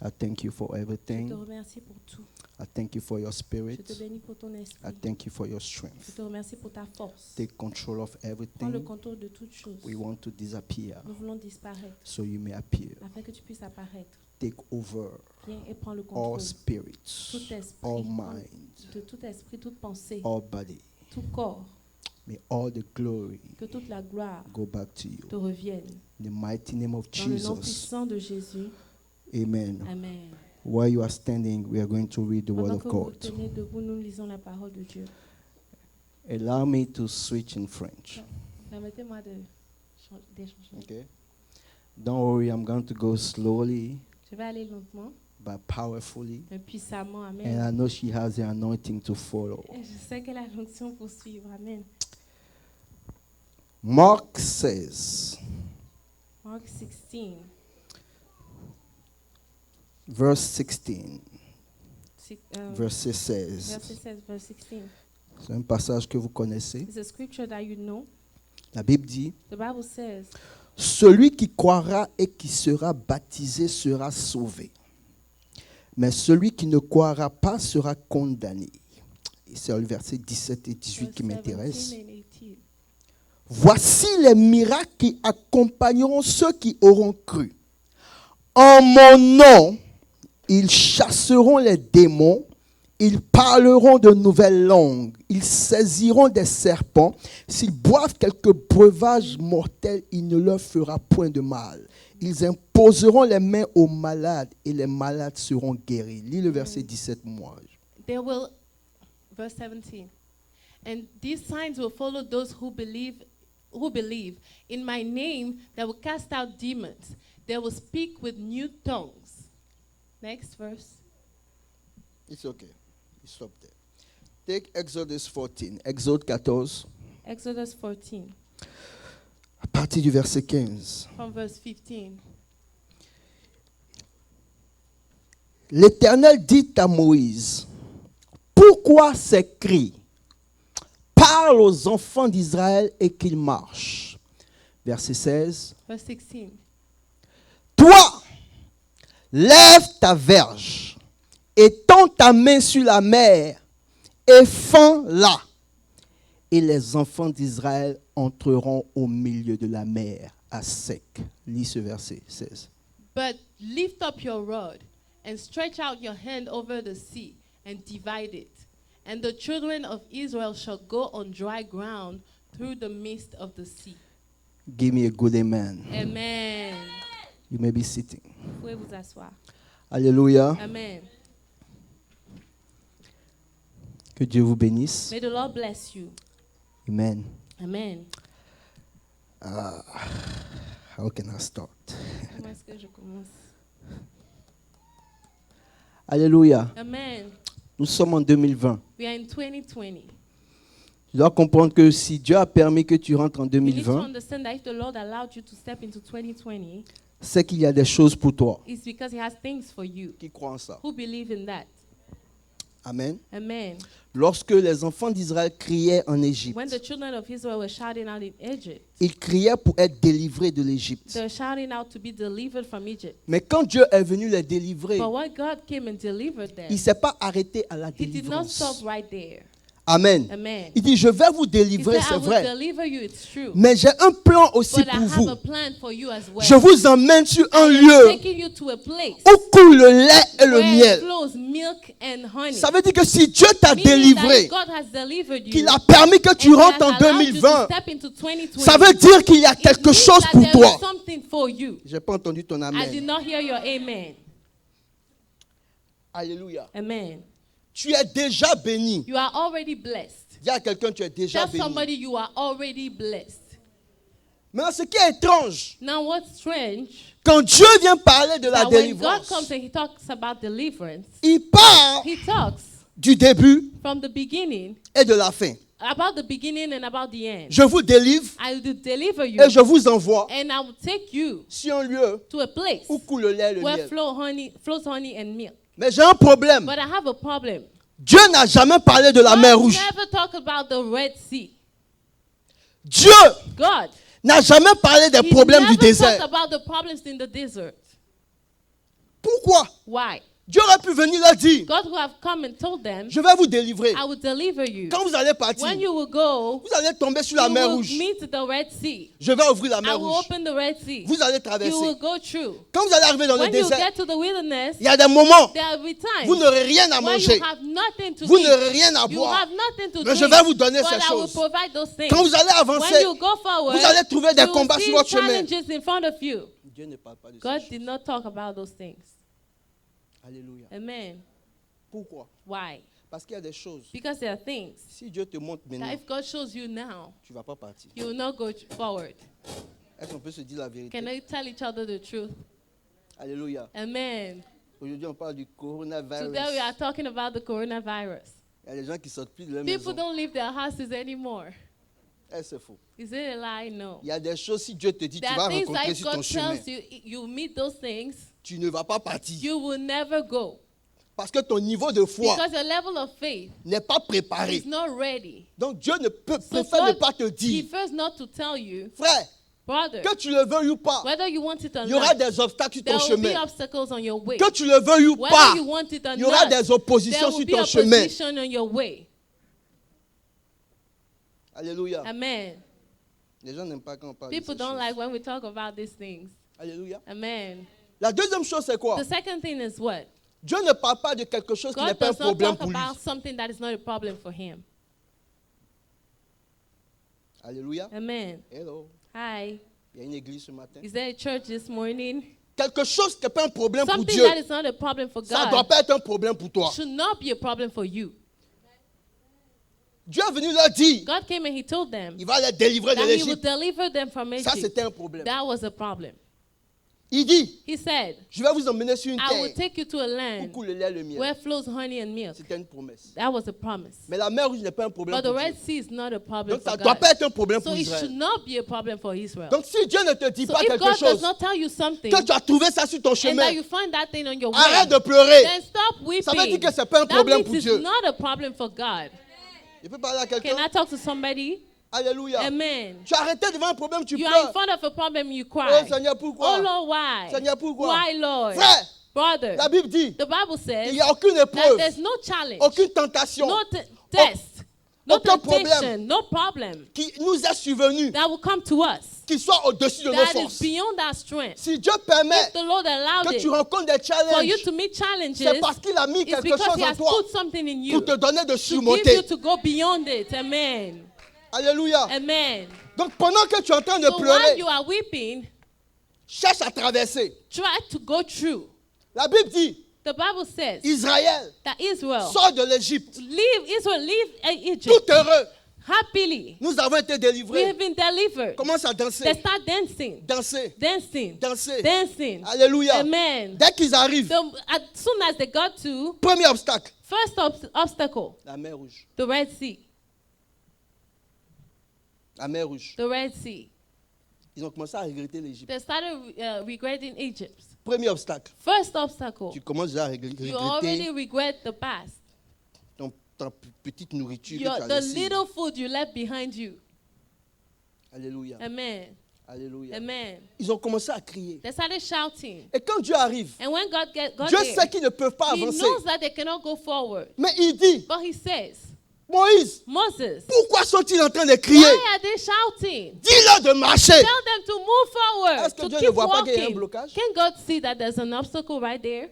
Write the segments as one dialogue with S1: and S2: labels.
S1: I thank you for
S2: Je te
S1: everything.
S2: remercie pour tout.
S1: I thank you for your
S2: Je
S1: spirit.
S2: te bénis pour ton esprit.
S1: I thank you for your
S2: Je
S1: strength.
S2: te remercie pour ta force.
S1: Take control of
S2: Prends le
S1: everything.
S2: contrôle de toutes choses.
S1: We want to disappear
S2: Nous voulons disparaître
S1: so you may appear.
S2: afin que tu puisses apparaître.
S1: Take over
S2: Viens et prends le
S1: all
S2: contrôle
S1: spirits,
S2: tout
S1: all
S2: esprit,
S1: minds,
S2: de tout esprit, toute pensée,
S1: all body.
S2: tout corps.
S1: May all the glory
S2: Que toute la gloire
S1: go back to you.
S2: te revienne.
S1: In the mighty name of
S2: Dans le nom
S1: Jesus.
S2: puissant de Jésus.
S1: Amen.
S2: Amen.
S1: While you are standing, we are going to read the word
S2: Pendant
S1: of
S2: que vous vous
S1: God.
S2: tenez debout, nous lisons la parole de Dieu.
S1: Allow me to switch in French.
S2: Permettez-moi d'échanger.
S1: Okay? Don't worry, I'm going to go slowly
S2: Je vais aller lentement,
S1: but powerfully.
S2: mais puissamment.
S1: And
S2: Amen.
S1: I know she has the anointing to follow.
S2: Et je sais qu'elle a l'onction pour suivre. Amen.
S1: Mark says,
S2: Mark 16.
S1: verse 16, verset 16.
S2: Verset 16, verse 16.
S1: C'est un passage que vous connaissez.
S2: It's a scripture that you know.
S1: La Bible dit,
S2: The Bible says,
S1: celui qui croira et qui sera baptisé sera sauvé. Mais celui qui ne croira pas sera condamné. Et c'est le verset 17 et 18
S2: verse
S1: qui m'intéresse.
S2: 17 and 18.
S1: Voici les miracles qui accompagneront ceux qui auront cru. En mon nom, ils chasseront les démons, ils parleront de nouvelles langues, ils saisiront des serpents. S'ils boivent quelque breuvage mortel, il ne leur fera point de mal. Ils imposeront les mains aux malades et les malades seront guéris. Lis le verset 17, moi.
S2: They will, verse 17. And these signs will follow those who believe. In my name, they will cast out demons. They will speak with new tongues. Next verse.
S1: It's okay. Stop there. Take Exodus 14. Exode 14,
S2: Exodus 14,
S1: à partir du verset 15.
S2: from verse 15.
S1: L'Éternel dit à Moïse, pourquoi ces cris? Parle aux enfants d'Israël et qu'ils marchent. Verset 16.
S2: Verse 16.
S1: Toi, lève ta verge et tends ta main sur la mer et fends-la. Et les enfants d'Israël entreront au milieu de la mer à sec. Lis ce verset 16.
S2: But lift up your rod and stretch out your hand over the sea and divide it. And the children of Israel shall go on dry ground through the midst of the sea.
S1: Give me a good amen.
S2: Amen.
S1: You may be sitting.
S2: Vous pouvez vous asseoir.
S1: Alléluia.
S2: Amen.
S1: Que Dieu vous bénisse.
S2: May the Lord bless you.
S1: Amen.
S2: Amen.
S1: How can I start?
S2: Comment est-ce que je commence?
S1: Alléluia.
S2: Amen.
S1: Nous sommes en 2020.
S2: We are in 2020.
S1: Tu dois comprendre que si Dieu a permis que tu rentres en
S2: You need to
S1: 2020,
S2: understand that if the Lord allowed you to step into 2020,
S1: c'est qu'il y a des choses pour toi.
S2: it's because He has things for you.
S1: Qui croient en ça?
S2: Who believe in that?
S1: Amen.
S2: Amen.
S1: Lorsque les enfants d'Israël criaient en Égypte,
S2: When the children of Israel were shouting out in Egypt,
S1: ils criaient pour être délivrés de l'Égypte.
S2: they were shouting out to be delivered from Egypt.
S1: Mais quand Dieu est venu les délivrer,
S2: But when God came and delivered them,
S1: il ne s'est pas arrêté à la
S2: He did not
S1: délivrance.
S2: stop right there.
S1: Amen.
S2: Amen.
S1: Il dit, je vais vous
S2: He
S1: délivrer,
S2: said, I
S1: c'est
S2: will
S1: vrai.
S2: deliver you, it's true.
S1: Mais j'ai un plan aussi
S2: But I
S1: pour
S2: have
S1: vous.
S2: a plan for you as well.
S1: Je vous emmène sur un
S2: I am
S1: lieu
S2: taking you to a place
S1: où coule le lait et le
S2: where
S1: miel.
S2: flows milk and honey.
S1: Ça veut dire que si Dieu t'a
S2: Meaning that
S1: délivré,
S2: if God has delivered you,
S1: qu'il a permis que tu
S2: and
S1: rentres en
S2: has allowed you to
S1: 2020,
S2: step into 2020,
S1: ça veut dire qu'il y a
S2: it
S1: quelque
S2: means
S1: chose
S2: that
S1: pour
S2: there
S1: toi.
S2: is something for you.
S1: Je n'ai pas entendu ton
S2: I did
S1: amen.
S2: not hear your amen.
S1: Alléluia.
S2: Amen.
S1: Tu es déjà béni.
S2: You are already blessed.
S1: Dis à quelqu'un, tu es déjà
S2: Tell
S1: béni.
S2: somebody you are already blessed.
S1: Maintenant, ce qui est étrange,
S2: Now what's strange,
S1: quand Dieu vient parler de la
S2: that when God
S1: délivrance,
S2: comes and He talks about deliverance,
S1: il part
S2: He talks
S1: du début
S2: from the beginning,
S1: et de la fin.
S2: about the beginning and about the end.
S1: Je vous délivre
S2: I will deliver you
S1: et je vous envoie
S2: and I will take you
S1: sur un lieu
S2: to a place
S1: où coule le lait et le
S2: where
S1: miel.
S2: flows honey and milk.
S1: Mais j'ai un problème.
S2: But I have a problem.
S1: Dieu n'a jamais parlé de la mer
S2: God
S1: Rouge.
S2: never talk about the Red Sea.
S1: Dieu
S2: God,
S1: n'a jamais parlé des
S2: He
S1: problèmes du
S2: never talked
S1: désert.
S2: about the problems in the desert.
S1: Pourquoi?
S2: Why?
S1: Dieu aurait pu venir leur dire,
S2: God would have come and told them,
S1: je vais vous délivrer.
S2: I will deliver you.
S1: Quand vous allez partir,
S2: When you will go,
S1: vous allez tomber sur la
S2: you
S1: mer
S2: will
S1: rouge.
S2: meet the Red Sea.
S1: Je vais ouvrir la
S2: I
S1: mer
S2: will
S1: rouge.
S2: open the Red Sea.
S1: Vous allez
S2: You
S1: traverser.
S2: will go through.
S1: Quand vous allez arriver dans le
S2: When you
S1: désert,
S2: get to the wilderness,
S1: il y a des moments
S2: there will be times
S1: vous n'aurez rien à
S2: when
S1: manger.
S2: you have nothing to
S1: Vous
S2: eat.
S1: n'aurez rien à
S2: You
S1: boire.
S2: have nothing to
S1: Mais je
S2: drink.
S1: vais vous donner
S2: But
S1: ces
S2: I will
S1: choses.
S2: provide those things.
S1: Quand vous allez
S2: When
S1: avancer,
S2: you go forward,
S1: vous allez trouver des
S2: you will
S1: combats
S2: see
S1: sur votre chemin.
S2: challenges in front of you.
S1: Dieu ne parle pas de
S2: God
S1: ça.
S2: did not talk about those things.
S1: Alléluia.
S2: Amen.
S1: Pourquoi?
S2: Why?
S1: Parce qu'il y a des choses.
S2: Because there are things
S1: Si Dieu te montre
S2: that
S1: maintenant,
S2: if God shows you now,
S1: tu ne vas pas partir.
S2: you will not go forward.
S1: Est-ce qu'on peut se dire la vérité?
S2: Can I tell each other the truth?
S1: Alléluia.
S2: Amen.
S1: Aujourd'hui, on parle du coronavirus.
S2: Today we are talking about the coronavirus.
S1: Il y a des gens qui sortent plus de leur
S2: People
S1: maison.
S2: don't leave their houses anymore.
S1: C'est faux.
S2: Is it a lie? No.
S1: Il y a des choses, si Dieu te dit, tu
S2: There
S1: vas
S2: are things
S1: rencontrer
S2: that if
S1: sur ton
S2: God
S1: chemin,
S2: tells you, you meet those things,
S1: tu ne vas pas partir.
S2: you will never go.
S1: Parce que ton niveau de foi
S2: Because your level of faith
S1: n'est pas préparé.
S2: is not ready.
S1: Donc Dieu ne peut,
S2: So
S1: préfère ne
S2: God
S1: pas te dire,
S2: prefers not to tell you,
S1: frère,
S2: brother,
S1: que tu le veuilles ou pas,
S2: whether you want it or
S1: il y aura
S2: not,
S1: des obstacles sur
S2: there
S1: ton
S2: will be
S1: chemin.
S2: obstacles on your way.
S1: Que tu le veuilles ou
S2: Whether
S1: pas,
S2: you want it or
S1: il y aura
S2: not,
S1: des oppositions
S2: there
S1: sur
S2: will be
S1: ton chemin.
S2: opposition on your way.
S1: Alléluia.
S2: Amen.
S1: Les gens n'aiment pas quand on parle
S2: People
S1: de ces
S2: don't
S1: choses.
S2: like when we talk about these things.
S1: Alléluia.
S2: Amen.
S1: La deuxième chose, c'est quoi?
S2: The second thing is what?
S1: Dieu ne parle pas de quelque chose qui n'est
S2: God
S1: pas un
S2: does not
S1: problème
S2: talk
S1: pour lui.
S2: about something that is not a problem for him.
S1: Alléluia.
S2: Amen.
S1: Hello.
S2: Hi.
S1: Il y a une église ce matin.
S2: Is there a church this morning?
S1: Quelque chose qui n'est pas un problème pour
S2: Something
S1: Dieu,
S2: that is not a problem for
S1: ça ne doit
S2: God
S1: pas être un problème pour toi.
S2: should not be a problem for you.
S1: Dieu est venu leur dire,
S2: God came and he told them
S1: il va les délivrer de
S2: that he would
S1: l'Égypte.
S2: deliver them from
S1: Ça,
S2: Egypt.
S1: c'était un problème.
S2: That was a problem.
S1: Il dit,
S2: He said,
S1: je vais vous emmener sur une
S2: I will
S1: terre
S2: take you to a
S1: où
S2: land
S1: coule le lait et le miel.
S2: where flows honey and milk.
S1: C'était une promesse.
S2: That was a promise.
S1: Mais la mer rouge n'est pas un problème
S2: But the
S1: pour
S2: Red
S1: Dieu.
S2: Sea is not a problem
S1: Donc ça
S2: for
S1: ne doit
S2: God.
S1: pas être un problème
S2: So
S1: pour
S2: it should
S1: Israël.
S2: not be a problem for Israel.
S1: Donc si Dieu ne te dit
S2: So
S1: pas
S2: if
S1: quelque
S2: God does
S1: chose,
S2: not tell you something
S1: que tu as trouvé ça sur ton
S2: and
S1: chemin,
S2: that you find that thing on your
S1: arrête
S2: way,
S1: de pleurer.
S2: then stop
S1: Ça veut dire
S2: weeping.
S1: que ce n'est pas un
S2: That
S1: problème
S2: means
S1: pour
S2: it's
S1: Dieu.
S2: not a problem for God.
S1: Je peux parler à
S2: Can
S1: quelqu'un?
S2: I talk to somebody?
S1: Alléluia.
S2: Amen.
S1: Tu as arrêté devant un problème, tu
S2: You are in
S1: pleures.
S2: front of a problem, you
S1: Oh
S2: cry.
S1: Seigneur, pourquoi?
S2: Oh Lord, why?
S1: Seigneur, pourquoi?
S2: Why, Lord?
S1: Frère,
S2: Brother,
S1: la Bible dit,
S2: the Bible
S1: il
S2: says
S1: n'y a aucune
S2: that
S1: épreuve,
S2: there's no challenge,
S1: aucune tentation
S2: no test, no
S1: aucun
S2: temptation, no problem
S1: qui nous est survenue,
S2: that will come to us
S1: qui soit au-dessus de nos
S2: that is
S1: forces.
S2: beyond our strength.
S1: Si Dieu permet
S2: If the Lord allowed
S1: que tu
S2: it
S1: rencontres des
S2: for you
S1: challenges,
S2: to meet
S1: c'est
S2: challenges,
S1: parce qu'il a mis
S2: it's
S1: quelque
S2: because
S1: chose
S2: He
S1: en
S2: has
S1: toi
S2: put something in you
S1: pour te donner de
S2: to give you
S1: surmonter.
S2: to go beyond it. Amen.
S1: Alléluia.
S2: Amen.
S1: Donc pendant que tu es en train de
S2: So while
S1: pleurer,
S2: you are weeping,
S1: cherche à traverser.
S2: try to go through.
S1: La Bible dit,
S2: The Bible says
S1: Israël
S2: that Israel
S1: sort de l'Égypte,
S2: leave
S1: tout
S2: Egypt
S1: heureux.
S2: happily.
S1: Nous avons été
S2: We
S1: délivrés.
S2: have been delivered.
S1: Commence à
S2: They
S1: danser,
S2: start dancing,
S1: danser,
S2: dancing,
S1: danser.
S2: dancing.
S1: Alléluia.
S2: Amen.
S1: Dès qu'ils arrivent,
S2: So as soon as they got to
S1: premier obstacle,
S2: first obstacle,
S1: la mer rouge.
S2: the Red Sea,
S1: La mer rouge.
S2: the Red Sea.
S1: Ils ont commencé à regretter l'Égypte.
S2: They started regretting Egypt.
S1: Premier obstacle.
S2: First obstacle,
S1: Tu commences déjà à
S2: you already
S1: regretter
S2: regret the past.
S1: ta petite nourriture que
S2: Your,
S1: tu as
S2: the
S1: laissée.
S2: little food you left behind you.
S1: Alléluia.
S2: Amen.
S1: Alléluia.
S2: Amen.
S1: Ils ont commencé à crier.
S2: They started shouting.
S1: Et quand Dieu arrive,
S2: And when God got
S1: Dieu
S2: there,
S1: sait qu'ils ne peuvent pas
S2: He
S1: avancer.
S2: knows that they cannot go forward.
S1: Mais il dit,
S2: But He says,
S1: Moïse,
S2: Moses,
S1: pourquoi sont-ils en train de crier?
S2: why are they shouting?
S1: Dis-leur de marcher.
S2: Tell them to move forward,
S1: Est-ce que
S2: to
S1: Dieu ne
S2: keep
S1: voit pas qu'il y a un
S2: walking.
S1: blocage?
S2: Can God see that there's an obstacle right there?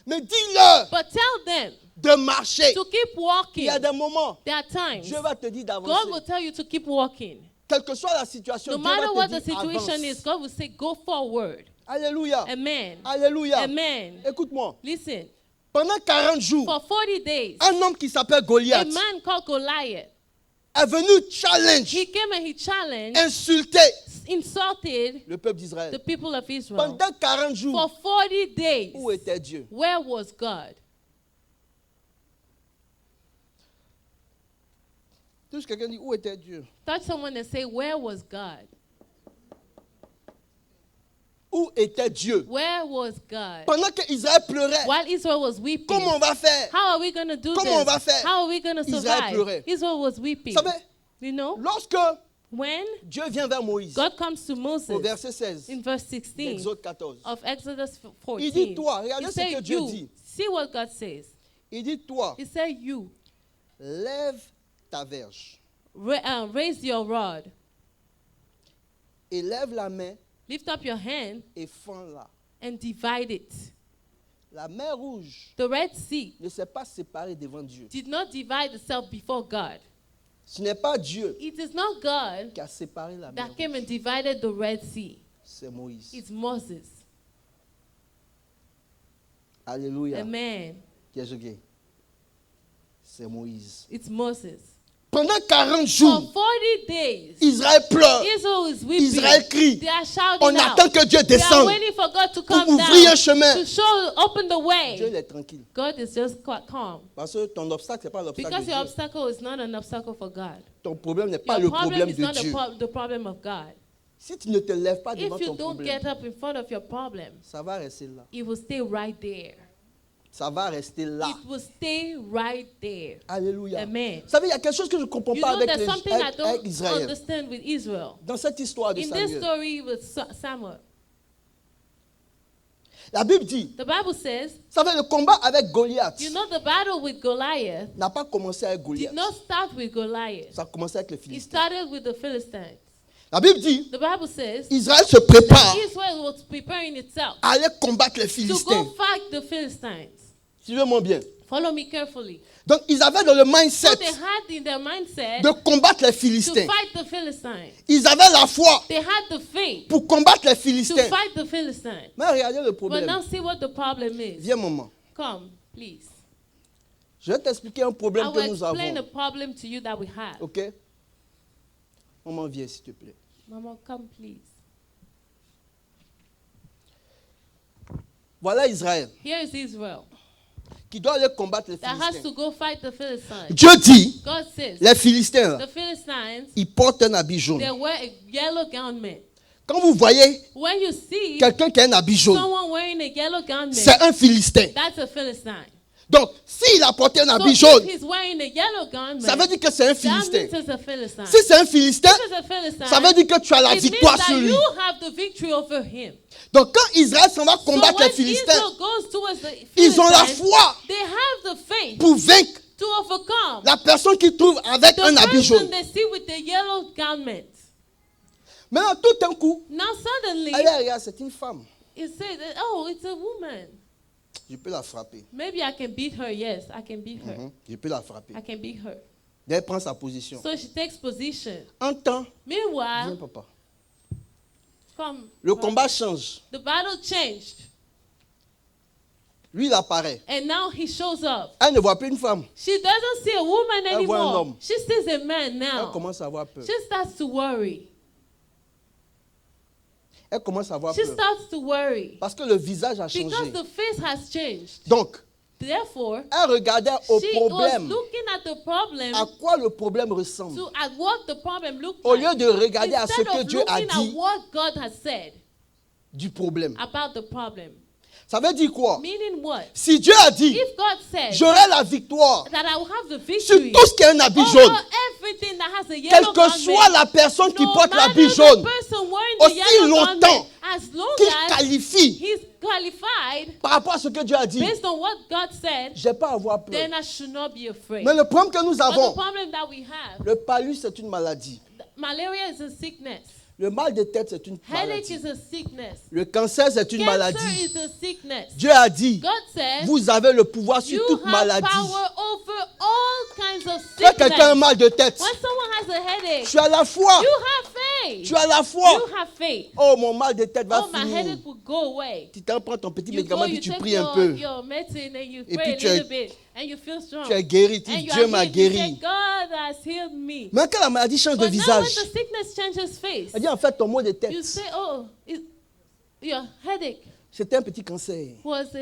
S1: Mais dis-leur
S2: But tell them
S1: de marcher.
S2: to keep
S1: Il
S2: walking.
S1: y a des moments,
S2: There are times
S1: Dieu va te dire
S2: God will
S1: d'avancer.
S2: tell you to keep walking.
S1: Quelle que soit la situation,
S2: No
S1: Dieu
S2: matter what
S1: va
S2: the
S1: te dire
S2: situation is,
S1: avance.
S2: God will say, go forward.
S1: Alléluia.
S2: Amen.
S1: Alléluia.
S2: Amen.
S1: Écoute-moi.
S2: Listen,
S1: Pendant 40 jours,
S2: for 40 days,
S1: un homme qui s'appelle
S2: a
S1: Goliath
S2: man called Goliath,
S1: est venu challenge,
S2: he came and he challenged,
S1: insulter
S2: insulted
S1: le peuple
S2: the
S1: d'Israël.
S2: people of Israel.
S1: Pendant 40
S2: For
S1: jours,
S2: 40 days,
S1: où était Dieu?
S2: where was God?
S1: Touche quelqu'un dit, où était Dieu?
S2: Touch someone and say, where was God?
S1: Où était Dieu?
S2: Where was God?
S1: Pendant que Israël pleurait,
S2: While Israel was weeping,
S1: comment on va faire?
S2: how are we going to do
S1: Comment on va
S2: this?
S1: faire?
S2: How are we going to
S1: Israël
S2: survive?
S1: pleurait.
S2: Israel was weeping.
S1: Vous savez,
S2: You know,
S1: lorsque
S2: When
S1: Dieu vient vers Moïse,
S2: God comes to
S1: au
S2: Moses
S1: verset 16,
S2: in verse 16
S1: Exode 14.
S2: of Exodus
S1: Il dit
S2: 14,
S1: toi,
S2: he
S1: regardez ce
S2: said
S1: que Dieu
S2: you.
S1: dit.
S2: See what God says.
S1: Il dit toi,
S2: He said you.
S1: lève ta verge
S2: Raise your rod.
S1: et lève la main
S2: Lift up your hand
S1: et fends-la.
S2: and divide it.
S1: La mer rouge
S2: The Red Sea
S1: ne s'est pas séparée devant Dieu.
S2: did not divide itself before God.
S1: Ce n'est pas Dieu
S2: It is not God
S1: qui a séparé la mer
S2: that came
S1: rouge.
S2: and divided the Red Sea.
S1: C'est Moïse.
S2: It's Moses.
S1: Alléluia.
S2: Amen.
S1: C'est Moïse.
S2: It's Moses.
S1: Pendant 40
S2: For
S1: jours,
S2: 40 days,
S1: Israël pleure.
S2: Israel is weeping.
S1: Israël crie.
S2: They are shouting
S1: On
S2: out.
S1: attend que Dieu
S2: They are
S1: descende
S2: waiting for God to
S1: pour
S2: come
S1: ouvrir un
S2: down,
S1: chemin.
S2: to open the
S1: Dieu
S2: way.
S1: il est tranquille.
S2: God is just quite calm.
S1: Parce que ton obstacle, ce n'est pas l'obstacle de
S2: Because your
S1: Dieu.
S2: obstacle is not an obstacle for God.
S1: Ton problème n'est pas
S2: Your
S1: le problème
S2: problem is
S1: de
S2: not
S1: Dieu.
S2: the problem of God.
S1: Si tu ne te lèves pas devant
S2: If you
S1: ton
S2: don't
S1: problème,
S2: get up in front of your problem,
S1: ça va rester là.
S2: it will stay right there.
S1: Ça va rester là.
S2: It will stay right there.
S1: Alléluia.
S2: Amen.
S1: Vous savez, il y a quelque chose que je ne comprends
S2: You
S1: pas
S2: know,
S1: avec,
S2: there's something I
S1: avec
S2: don't
S1: Israël.
S2: understand with Israel.
S1: Dans cette histoire de
S2: In this
S1: Samuel,
S2: story with Samuel,
S1: la Bible dit,
S2: the Bible says,
S1: vous savez, le combat avec Goliath
S2: you know, the battle with Goliath
S1: n'a pas commencé avec
S2: did
S1: Goliath.
S2: not start with Goliath.
S1: Ça a commencé avec les
S2: It
S1: Philistins.
S2: started with the Philistines.
S1: La Bible dit,
S2: The Bible says
S1: Israël se prépare
S2: Israel was preparing itself
S1: à aller combattre les
S2: to
S1: Philistins.
S2: go fight the Philistines.
S1: Suivez-moi bien.
S2: Follow me carefully.
S1: Donc, ils avaient dans le
S2: So
S1: mindset
S2: they had in their mindset
S1: de combattre les
S2: to
S1: Philistins.
S2: fight the Philistines.
S1: Ils avaient la foi
S2: They had the faith
S1: pour combattre les
S2: to
S1: Philistins.
S2: fight the Philistines.
S1: Mais regardez le
S2: But
S1: problème.
S2: now see what the problem is.
S1: Viens, maman.
S2: Come, please.
S1: Je vais t'expliquer un
S2: I
S1: problème que
S2: will
S1: nous
S2: explain a
S1: avons.
S2: problem to you that we have.
S1: Ok? Maman, viens, s'il te plaît.
S2: Mama, come, please.
S1: Voilà Israël
S2: Here is Israel
S1: qui doit aller combattre les
S2: that has
S1: Philistins.
S2: to go fight the Philistines.
S1: Dieu dit,
S2: God says
S1: les Philistins, là,
S2: the Philistines,
S1: ils portent un habit jaune.
S2: they wear a yellow garment.
S1: Quand vous voyez
S2: When you see
S1: quelqu'un qui a un habit jaune,
S2: someone wearing a yellow garment,
S1: c'est un Philistin.
S2: that's a Philistine.
S1: Donc, s'il a porté un
S2: So
S1: habit
S2: if
S1: jaune,
S2: he's wearing a yellow garment,
S1: ça veut dire que c'est un
S2: that
S1: Philistin.
S2: means it's a Philistine.
S1: Si c'est un Philistin,
S2: If it's a Philistine,
S1: ça veut dire que tu as la
S2: it means
S1: victoire
S2: that
S1: sur lui.
S2: you have the victory over him.
S1: Donc, quand Israël s'en va
S2: So
S1: combattre
S2: when
S1: les Philistins,
S2: Israel goes towards the
S1: ils ont la
S2: Philistines,
S1: foi
S2: they have the faith
S1: pour vaincre
S2: to overcome
S1: la personne qui trouve avec
S2: the
S1: un habit
S2: person
S1: jaune.
S2: they see with the yellow garment.
S1: Maintenant, tout d'un coup,
S2: Now suddenly,
S1: allez, regarde, c'est une femme.
S2: it says, that, oh, it's a woman.
S1: Je peux la frapper.
S2: Maybe I can beat her. Yes, I can beat her.
S1: Je peux la frapper.
S2: I can beat her.
S1: Elle prend sa position.
S2: So she takes position.
S1: Un temps, viens,
S2: Meanwhile,
S1: papa.
S2: come.
S1: Le combat change.
S2: The battle changed.
S1: Lui, il apparaît.
S2: And now he shows up.
S1: Elle ne voit plus une femme.
S2: She doesn't see a woman
S1: Elle voit un
S2: anymore.
S1: homme.
S2: She sees a man
S1: Elle
S2: now.
S1: commence à avoir peur.
S2: She starts to worry.
S1: Elle commence à avoir
S2: She
S1: peur.
S2: starts to worry.
S1: Parce que le visage a
S2: Because
S1: changé.
S2: the face has changed.
S1: Donc,
S2: Therefore,
S1: elle regardait au
S2: she was
S1: problème.
S2: looking at the problem
S1: À quoi le problème ressemble.
S2: to at what the problem looked
S1: Au
S2: like.
S1: lieu de regarder à ce
S2: Instead
S1: que
S2: of
S1: Dieu a
S2: looking at
S1: dit
S2: what God has said
S1: du problème.
S2: about the problem.
S1: Ça veut dire quoi?
S2: Meaning what?
S1: Si Dieu a dit,
S2: If God said
S1: j'aurai la victoire
S2: that I will have the
S1: sur
S2: victory
S1: tout ce qui est un habit
S2: over
S1: jaune,
S2: everything that has a
S1: quelle
S2: yellow
S1: que soit
S2: garment,
S1: la personne qui
S2: no
S1: porte
S2: matter
S1: l'habit
S2: the
S1: jaune,
S2: person wearing
S1: aussi
S2: the yellow
S1: longtemps
S2: garment, as long
S1: qu'il
S2: as
S1: qualifie
S2: he's qualified
S1: par rapport à ce que Dieu a dit,
S2: based on what God said,
S1: je n'ai pas à avoir peur.
S2: then I should not be afraid.
S1: Mais le problème que nous
S2: But the
S1: avons,
S2: problem that we have,
S1: le palud, c'est une maladie.
S2: malaria is a sickness.
S1: Le mal de tête, c'est une
S2: Headache
S1: maladie.
S2: is a sickness.
S1: Le cancer, c'est une
S2: Cancer
S1: maladie.
S2: is a sickness.
S1: Dieu a dit,
S2: God said,
S1: vous avez le pouvoir sur
S2: you
S1: toute
S2: have
S1: maladie.
S2: power over all kinds of
S1: Quand quelqu'un a un
S2: sickness.
S1: mal de tête,
S2: When someone has a headache,
S1: tu as la foi.
S2: you have faith.
S1: Tu as la foi.
S2: You have faith.
S1: Oh, mon mal de tête va
S2: Oh, my
S1: finir.
S2: headache will go away.
S1: Tu t'en prends ton petit
S2: You
S1: médicament
S2: go,
S1: puis
S2: you
S1: tu
S2: take
S1: pries un peu.
S2: your medicine and you
S1: Et
S2: pray
S1: puis
S2: a
S1: tu es-
S2: little bit and you feel strong.
S1: Tu es guéri. Tu
S2: And
S1: dis,
S2: you
S1: Dieu
S2: are
S1: m'a
S2: healed. You say,
S1: guéri.
S2: God has healed me.
S1: Mais quand la maladie change de
S2: But now when
S1: visage,
S2: the sickness changes face,
S1: elle dit en fait ton mot de tête,
S2: you say, oh, your headache
S1: c'était un petit cancer.
S2: was
S1: Tu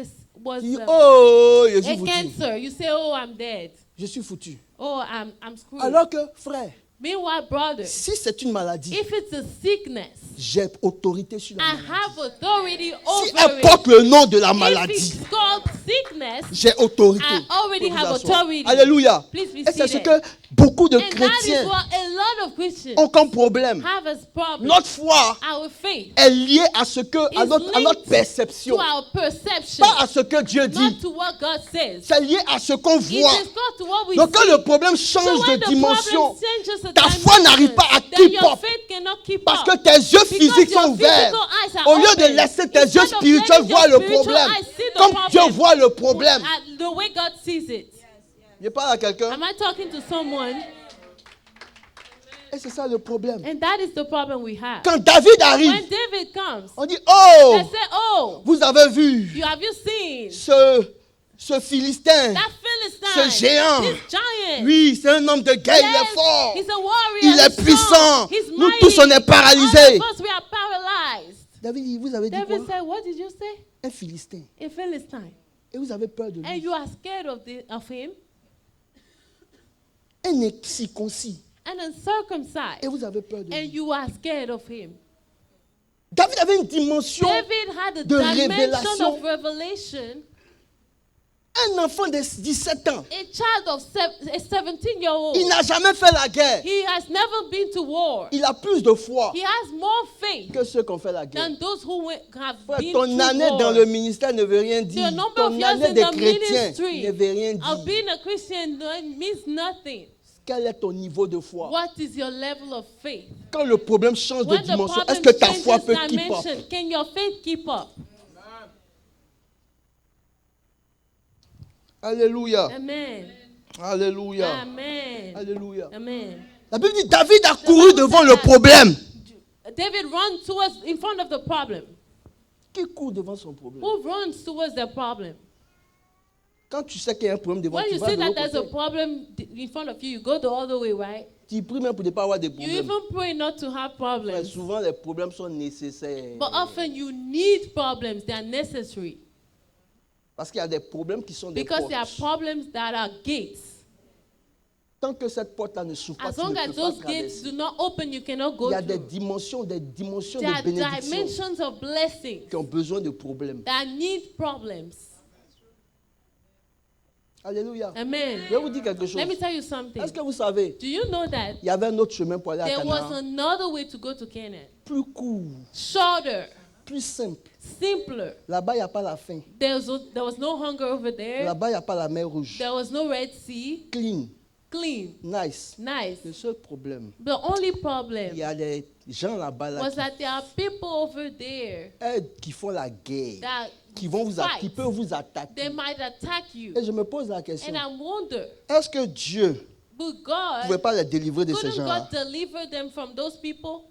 S1: dis, oh, je suis
S2: a
S1: foutu.
S2: cancer. You say, oh, I'm dead.
S1: Je suis foutu.
S2: Oh, I'm screwed.
S1: Alors que, frère,
S2: Meanwhile, brother,
S1: si c'est une maladie,
S2: if it's a sickness,
S1: j'ai autorité sur la
S2: I
S1: maladie.
S2: have authority
S1: Si
S2: over
S1: elle
S2: it.
S1: porte le nom de la
S2: If
S1: maladie,
S2: it's called sickness,
S1: j'ai autorité.
S2: I already
S1: Pour
S2: have
S1: vous asseoir.
S2: authority.
S1: Alléluia.
S2: Please be
S1: Et c'est ce
S2: seated.
S1: que beaucoup de
S2: And that is
S1: chrétiens
S2: what a lot of Christians
S1: ont comme problème.
S2: have as problem.
S1: Notre foi
S2: Our faith
S1: est liée à ce que, à
S2: is
S1: notre
S2: linked
S1: perception,
S2: to our perception,
S1: pas à ce que Dieu
S2: not
S1: dit.
S2: to what God says.
S1: C'est lié à ce qu'on
S2: It
S1: voit.
S2: is not to what we
S1: Donc quand
S2: see.
S1: le problème
S2: So
S1: change
S2: when
S1: de
S2: the
S1: dimension,
S2: problem changes the
S1: ta foi n'arrive
S2: dimension,
S1: pas à
S2: then
S1: keep
S2: your
S1: up.
S2: faith cannot keep
S1: Parce
S2: up.
S1: que tes yeux
S2: Because
S1: physiques
S2: your
S1: sont ouverts.
S2: physical eyes are
S1: Au lieu de
S2: open.
S1: laisser tes yeux
S2: Instead of
S1: spirituels
S2: letting
S1: voir
S2: your
S1: le
S2: spiritual
S1: problème,
S2: eyes see the
S1: comme Dieu
S2: problem,
S1: voit le problème.
S2: at the way God sees it.
S1: Je parle à quelqu'un.
S2: Am I talking to someone?
S1: Et c'est ça le problème.
S2: And that is the problem we have.
S1: Quand David arrive,
S2: When David comes,
S1: on dit, oh,
S2: they say, oh,
S1: vous avez vu
S2: have you seen
S1: ce Philistin,
S2: that Philistine,
S1: ce géant.
S2: this giant?
S1: Oui, c'est un homme de guerre, il
S2: Yes,
S1: est fort,
S2: he's a warrior,
S1: il est
S2: he's strong,
S1: puissant.
S2: he's
S1: Nous
S2: mighty.
S1: tous, on est paralysés.
S2: All of us, we are paralyzed.
S1: David dit, vous avez dit
S2: David
S1: quoi?
S2: said, what did you say?
S1: Un Philistin.
S2: A Philistine.
S1: Et vous avez peur de
S2: And
S1: lui.
S2: you are scared of him
S1: Un incirconcis.
S2: and uncircumcised.
S1: Et vous avez peur de
S2: And
S1: lui.
S2: you are scared of him.
S1: David avait une dimension.
S2: David had a
S1: de
S2: dimension
S1: révélation.
S2: of revelation.
S1: Un enfant de 17 ans.
S2: A child of a 17-year-old.
S1: Il n'a jamais fait la guerre.
S2: He has never been to war.
S1: Il a plus de foi
S2: He has more faith
S1: que ceux qui ont fait la guerre.
S2: than those who have
S1: Frère,
S2: been
S1: ton
S2: to
S1: année
S2: war.
S1: dans le ministère ne veut rien dire.
S2: The number
S1: Ton
S2: of years
S1: année
S2: in
S1: de
S2: the
S1: chrétien
S2: ministry
S1: ne veut rien
S2: of
S1: dire.
S2: being a Christian means nothing.
S1: Quel est ton niveau de foi?
S2: What is your level of faith?
S1: Quand le problème change de
S2: When the
S1: dimension,
S2: problem
S1: est-ce que ta foi
S2: changes
S1: peut keep up?
S2: dimension, can your faith keep up?
S1: Alléluia.
S2: Amen.
S1: Alléluia.
S2: Amen.
S1: Alléluia.
S2: Amen.
S1: La Bible dit David a couru devant le problème.
S2: David runs towards in front of the problem.
S1: Qui court devant son problème?
S2: Who runs towards the problem?
S1: Quand tu sais qu'il y a un problème devant
S2: When
S1: tu
S2: you
S1: vas
S2: see
S1: de
S2: that
S1: l'autre
S2: there's a
S1: côté.
S2: problem in front of you, you go the other way, right?
S1: Tu pries même pour ne pas avoir de
S2: You
S1: problèmes.
S2: even pray not to have
S1: Mais
S2: problems.
S1: souvent, les problèmes sont nécessaires.
S2: But often you need problems. They are necessary.
S1: Parce qu'il y a des problèmes qui sont des
S2: Because there are
S1: portes.
S2: problems that are gates.
S1: Tant que cette porte-là ne s'ouvre pas,
S2: As
S1: tu
S2: long
S1: ne
S2: as
S1: peux pas
S2: those gates
S1: traverser.
S2: do not open, you cannot
S1: Il
S2: go
S1: y a des
S2: through.
S1: dimensions
S2: There
S1: de
S2: are
S1: bénédiction
S2: dimensions of blessings
S1: qui ont besoin de problèmes.
S2: that need problems.
S1: Alléluia.
S2: Amen.
S1: Je vais vous dire quelque chose.
S2: Let me tell you something.
S1: Est-ce que vous savez,
S2: Do you know that
S1: il y avait un autre chemin pour aller à
S2: there was
S1: Canaan?
S2: another way to go to Canaan?
S1: Plus court,
S2: Shorter,
S1: plus simple.
S2: simpler.
S1: Là-bas, il n'y a pas la faim.
S2: There was no hunger over there.
S1: Là-bas, il n'y a pas la mer rouge.
S2: There was no Red Sea.
S1: Clean,
S2: Clean,
S1: nice.
S2: nice.
S1: Le seul problème,
S2: The only
S1: il
S2: problem
S1: y a des gens là-bas là,
S2: was that there are people over there
S1: qui font la guerre,
S2: that
S1: qui
S2: fight.
S1: peuvent vous attaquer.
S2: They might attack you.
S1: Et je me pose la question,
S2: And I wonder,
S1: est-ce que Dieu
S2: but
S1: ne pouvait
S2: God,
S1: pas les délivrer de ces
S2: couldn't
S1: gens-là?
S2: God deliver them from those people?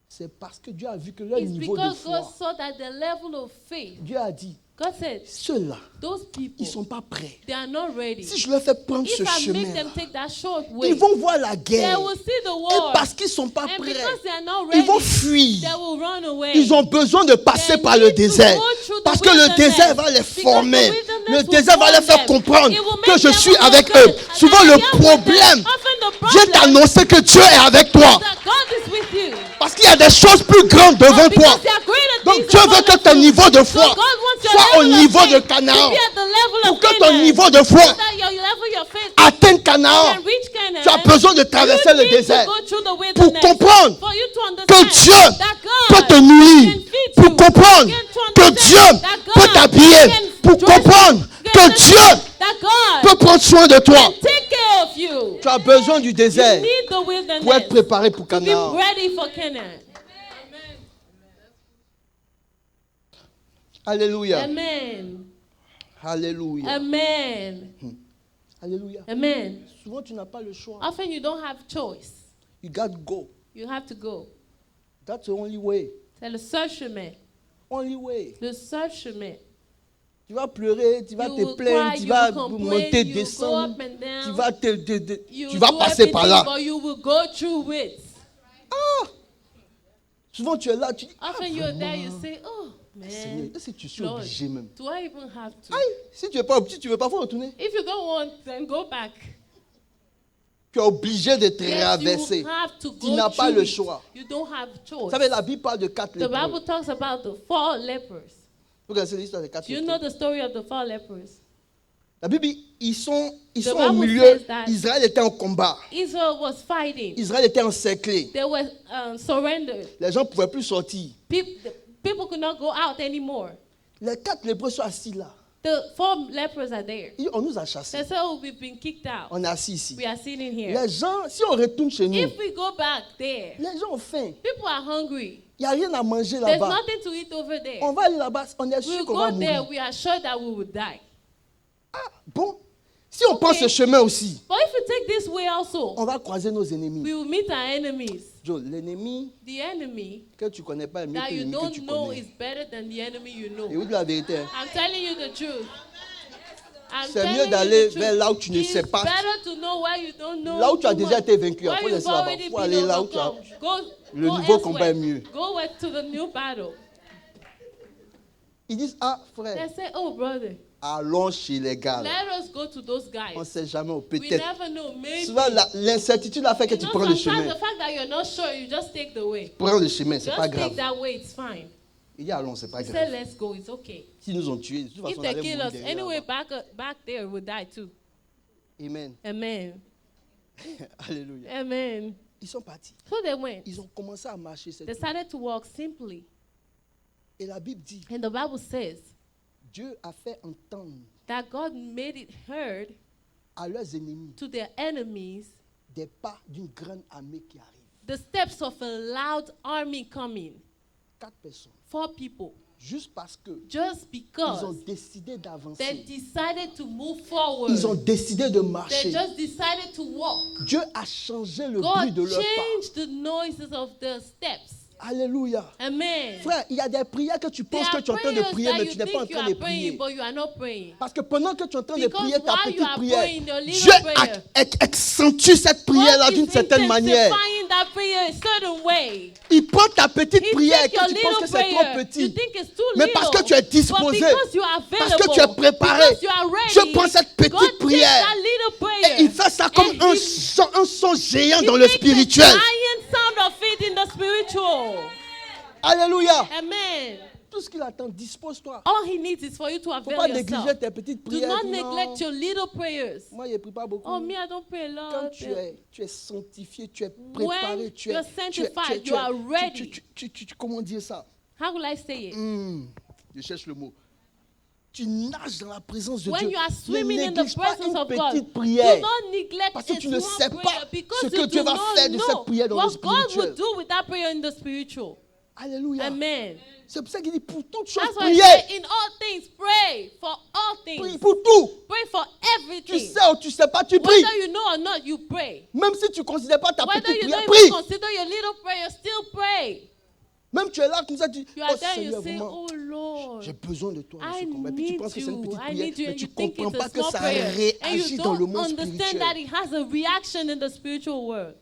S1: C'est parce que Dieu a vu que leur
S2: It's
S1: niveau de
S2: because God
S1: foi,
S2: saw that the level of faith.
S1: Dieu a dit,
S2: God said,
S1: ceux-là,
S2: those people,
S1: ils ne sont pas prêts.
S2: they are not ready.
S1: Si je leur fais prendre ce
S2: If I make
S1: chemin,
S2: them take that short way,
S1: ils vont voir la
S2: they
S1: guerre.
S2: will see the
S1: Et
S2: war.
S1: parce qu'ils ne sont pas
S2: And
S1: prêts,
S2: because they are not
S1: ils
S2: ready,
S1: vont fuir.
S2: they will run away.
S1: Ils ont besoin de passer
S2: They
S1: par le
S2: need to
S1: désert.
S2: go through the
S1: Parce que le
S2: wilderness.
S1: désert va les
S2: Because
S1: former.
S2: the wilderness
S1: Le
S2: will
S1: désert va les
S2: form
S1: faire
S2: them.
S1: comprendre
S2: It will
S1: que
S2: make
S1: je
S2: them
S1: suis avec
S2: understand
S1: eux.
S2: that
S1: Souvent
S2: I
S1: le
S2: am with them.
S1: problème
S2: Often the
S1: vient
S2: problem
S1: t'annoncer que Dieu est avec toi.
S2: is that God is with you.
S1: Parce qu'il y a des choses plus grandes devant
S2: Because
S1: toi.
S2: there are greater
S1: Donc
S2: things
S1: Dieu
S2: in
S1: veut que
S2: front
S1: ton
S2: of you.
S1: niveau de
S2: So
S1: foi
S2: God wants your
S1: soit au
S2: level of
S1: niveau de
S2: faith
S1: Canaan.
S2: to be at the level
S1: Pour
S2: of
S1: que ton
S2: Canaan.
S1: niveau de
S2: So
S1: foi
S2: that your level of faith
S1: atteigne Canaan,
S2: can reach Canaan.
S1: tu as besoin de traverser
S2: You
S1: le
S2: need to
S1: désert
S2: go through the
S1: pour
S2: wilderness.
S1: comprendre
S2: For you to
S1: que
S2: understand
S1: Dieu
S2: that
S1: peut
S2: God
S1: te nourrir,
S2: can feed
S1: pour
S2: you.
S1: comprendre
S2: Can to
S1: que
S2: understand
S1: Dieu
S2: that God
S1: peut t'habiller,
S2: can
S1: pour
S2: dress you.
S1: comprendre
S2: Can
S1: que
S2: understand
S1: Dieu
S2: that God
S1: peut prendre soin de toi.
S2: can take care of you.
S1: Tu as besoin du
S2: You
S1: désert
S2: need the wilderness
S1: pour être préparé pour
S2: to be
S1: Canaan.
S2: ready for Canaan.
S1: Alléluia.
S2: Amen.
S1: Alléluia.
S2: Amen.
S1: Alléluia.
S2: Amen.
S1: Souvent, tu n'as pas le choix.
S2: Often you don't have choice.
S1: You got to go.
S2: You have to go.
S1: That's the only way.
S2: C'est le seul chemin.
S1: Only way.
S2: Le seul chemin.
S1: Tu vas pleurer, tu vas
S2: You
S1: te
S2: will
S1: plaindre,
S2: cry,
S1: tu
S2: you
S1: vas
S2: will complain,
S1: monter,
S2: you will go
S1: descendre.
S2: up and down.
S1: Tu vas,
S2: You
S1: tu vas
S2: do
S1: passer par
S2: everything,
S1: là.
S2: but you will go through it.
S1: Ah! Souvent, tu es là, tu dis,
S2: Often you're there, you say, oh,
S1: Seigneur,
S2: man,
S1: est-ce que tu suis
S2: Lord,
S1: obligé même?
S2: do I even have to?
S1: Aïe, si tu n'es pas obligé, tu ne veux pas retourner.
S2: If you don't want, then go back.
S1: Tu es obligé de
S2: Yes,
S1: traverser.
S2: you have to
S1: Tu
S2: go
S1: n'as pas
S2: through
S1: le
S2: it.
S1: choix.
S2: You don't have choice.
S1: Vous savez, la Bible parle de 4
S2: The
S1: lépreux.
S2: Bible talks about the 4 lepers.
S1: Vous connaissez l'histoire des 4
S2: Do you
S1: lépreux?
S2: know the story of the 4 lepers?
S1: La Bible dit, ils sont au
S2: Bible
S1: milieu.
S2: says that
S1: Israël était en combat.
S2: Israel was fighting.
S1: Israël était encerclé.
S2: They were surrendered.
S1: Les gens ne pouvaient plus sortir.
S2: People could not go out anymore.
S1: Les 4 lépreux sont assis là.
S2: The 4 lepers are there.
S1: On nous a chassés.
S2: They say, oh, we've been kicked out.
S1: On est assis ici.
S2: We are sitting here.
S1: Les gens, si on retourne chez nous,
S2: If we go back there,
S1: les gens ont faim.
S2: people are hungry.
S1: Il n'y a rien à manger
S2: There's
S1: là-bas.
S2: nothing to eat over there.
S1: On va aller là-bas, on est sûr
S2: We'll
S1: qu'on va
S2: go there,
S1: mourir.
S2: we are sure that we will die.
S1: Ah, bon. Si on prend ce chemin aussi,
S2: But if we take this way also,
S1: on va croiser nos ennemis.
S2: we will meet our enemies.
S1: Joe, l'ennemi
S2: The enemy
S1: que tu ne connais pas est mieux
S2: that
S1: que
S2: you
S1: l'ennemi que
S2: don't
S1: tu
S2: know
S1: connais.
S2: is better than the enemy you
S1: Et
S2: know.
S1: oui, de la vérité. Hein.
S2: I'm telling you the truth. I'm
S1: C'est
S2: telling
S1: mieux
S2: you
S1: d'aller
S2: the truth.
S1: vers là où tu ne sais
S2: It's
S1: pas.
S2: better to know where you don't know.
S1: Là où tu as
S2: too
S1: déjà
S2: much.
S1: été vaincu,
S2: Where
S1: il faut
S2: you've
S1: laisser là-bas.
S2: already
S1: Il faut
S2: been
S1: aller là où tu as.
S2: overcome. Go
S1: Le
S2: go
S1: nouveau combat est
S2: elsewhere.
S1: mieux.
S2: Go to the new battle.
S1: Ils disent, ah
S2: They
S1: frère,
S2: say, oh brother,
S1: allons chez les gars. là.
S2: let us go to those guys.
S1: On ne sait jamais, ou
S2: We
S1: peut-être.
S2: never know. Maybe.
S1: Souvent, l'incertitude a fait que
S2: You
S1: tu
S2: know,
S1: prends le
S2: sometimes
S1: chemin.
S2: the fact that you're not sure, you just take the way.
S1: Prends le chemin, c'est
S2: Just
S1: pas
S2: take
S1: grave.
S2: that way, it's fine.
S1: Il dit, allons, c'est pas
S2: He said,
S1: grave.
S2: let's go, it's okay.
S1: S'ils nous ont tués, de toute
S2: If
S1: façon, on
S2: they
S1: allait
S2: kill
S1: mourir
S2: us,
S1: derrière
S2: anyway,
S1: là-bas.
S2: back there, we'll die too.
S1: Amen.
S2: Amen.
S1: Alléluia.
S2: Amen.
S1: Ils sont partis.
S2: So they went.
S1: Ils ont commencé à marcher cette
S2: They
S1: nuit.
S2: started to walk simply.
S1: Et la Bible dit,
S2: And the Bible says
S1: Dieu a fait entendre
S2: that God made it heard
S1: à leurs ennemis
S2: to their enemies
S1: des pas d'une grande armée qui arrive.
S2: the steps of a loud army coming.
S1: 4 personnes.
S2: 4 people.
S1: Juste parce que
S2: Just
S1: ils
S2: because
S1: ont décidé
S2: they
S1: d'avancer.
S2: decided to move forward.
S1: Ils ont décidé de
S2: They
S1: marcher.
S2: just decided to walk.
S1: Dieu a changé le bruit
S2: God
S1: de leurs pas.
S2: changed the noises of the steps.
S1: Alléluia.
S2: Amen.
S1: Frère, il y a des prières que tu
S2: There
S1: penses que
S2: are
S1: tu es en train de
S2: prayers
S1: prier,
S2: that
S1: mais
S2: you
S1: tu n'es pas en
S2: think you
S1: train de
S2: are praying,
S1: prier.
S2: but you are not praying.
S1: Parce que pendant que tu es en train de
S2: Because
S1: prier ta
S2: while you
S1: petite
S2: are
S1: prière,
S2: praying your little
S1: Dieu
S2: prayer,
S1: accentue cette prière-là
S2: God
S1: d'une
S2: is
S1: certaine manière.
S2: intensifying that prayer a certain way.
S1: Il prend ta petite
S2: He
S1: prière et
S2: take your
S1: que tu penses
S2: little
S1: que c'est trop
S2: prayer. You
S1: petit.
S2: think it's too
S1: Mais
S2: little.
S1: parce que tu es disposé,
S2: But because you are
S1: parce
S2: available,
S1: que tu es préparé,
S2: because you are ready,
S1: je prends cette petite
S2: God takes
S1: prière
S2: that little prayer.
S1: et il fait ça comme
S2: and
S1: un son géant
S2: he
S1: dans le
S2: makes
S1: spirituel.
S2: the giant sound of it in the spiritual.
S1: Alléluia.
S2: Amen.
S1: Tout ce qu'il attend, dispose-toi.
S2: All he needs is for you to
S1: Il ne faut
S2: avail
S1: pas négliger
S2: yourself.
S1: tes petites
S2: Do
S1: prières.
S2: not
S1: Dis, non,
S2: neglect your little prayers.
S1: moi, je ne prie pas beaucoup.
S2: Oh, me, I don't pray a
S1: Quand
S2: lot.
S1: tu es sanctifié, tu es préparé,
S2: When
S1: tu es
S2: you're sanctified, you are ready.
S1: comment dire ça?
S2: How will I say it?
S1: Je cherche le mot. Tu nages dans la présence de
S2: When
S1: Dieu.
S2: you are
S1: Ne
S2: swimming in the
S1: néglige pas
S2: presence
S1: une
S2: of God,
S1: petite
S2: do
S1: prière.
S2: not neglect
S1: Parce que
S2: a
S1: tu ne
S2: small
S1: sais
S2: prayer
S1: pas
S2: because
S1: ce
S2: you
S1: que Dieu
S2: do
S1: va
S2: not
S1: faire de cette
S2: know
S1: prière dans le
S2: what God
S1: spirituel.
S2: will do with that prayer in the spiritual.
S1: Alléluia.
S2: Amen.
S1: C'est pour ça qu'il dit pour toutes choses,
S2: That's why I
S1: priez.
S2: say in all things pray for all
S1: Prie
S2: things.
S1: pour tout.
S2: Pray for
S1: Tu
S2: everything.
S1: sais ou tu sais pas, tu pries.
S2: Whether you know or not, you pray.
S1: Même si tu ne considères pas ta
S2: Whether
S1: petite
S2: you
S1: prière,
S2: don't even
S1: prie.
S2: consider your little prayer, still pray.
S1: Même tu es là comme ça, tu dis,
S2: You
S1: oh
S2: are there, you
S1: Seigneur,
S2: say,
S1: vraiment,
S2: oh Lord,
S1: j'ai besoin de toi dans
S2: I
S1: ce combat. Puis tu
S2: need
S1: penses que c'est une
S2: you.
S1: petite
S2: I
S1: prière,
S2: need you.
S1: mais
S2: And
S1: tu
S2: you
S1: ne
S2: think
S1: comprends
S2: it's
S1: pas
S2: a
S1: que
S2: small
S1: ça
S2: prayer. And
S1: réagit
S2: you
S1: dans le
S2: don't
S1: monde
S2: understand
S1: spirituel.
S2: that it has a reaction in the spiritual world.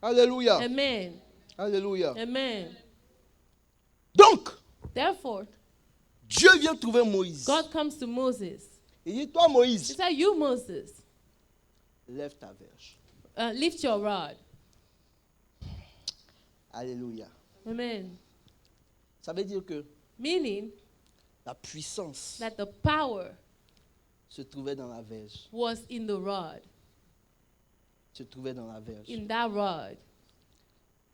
S1: Alléluia.
S2: Amen.
S1: Alléluia.
S2: Amen.
S1: Donc,
S2: Therefore,
S1: Dieu vient trouver Moïse.
S2: God comes to Moses.
S1: Il dit, toi
S2: He
S1: Moïse,
S2: said, you, Moses,
S1: lève ta verge.
S2: lift your rod.
S1: Alléluia.
S2: Amen.
S1: Ça veut dire que
S2: Meaning
S1: la puissance
S2: that the power
S1: se trouvait dans la verge.
S2: was in the rod,
S1: Se trouvait dans la verge.
S2: in that rod.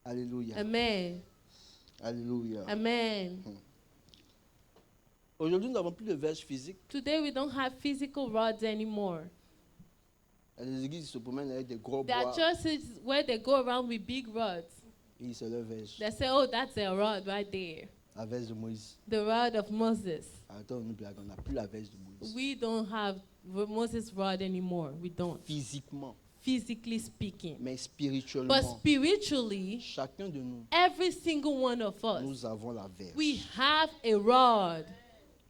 S1: Alléluia.
S2: Amen.
S1: Alléluia.
S2: Amen.
S1: Aujourd'hui, nous n'avons plus de verge physique.
S2: Today we don't have physical rods anymore.
S1: Il y a des églises qui se promènent avec des gros
S2: There are
S1: bois
S2: churches where they go around with big rods.
S1: et c'est leur verge.
S2: They say, oh, that's a rod right there.
S1: La verge de Moïse.
S2: The rod of Moses.
S1: Attends, nous blaguons, on n'a plus la verge de Moïse.
S2: We don't have Moses' rod anymore. We don't.
S1: Physiquement,
S2: Physically speaking.
S1: mais
S2: But
S1: spirituellement,
S2: spiritually,
S1: chacun de nous,
S2: every single one of us,
S1: nous avons la verge.
S2: we have a rod.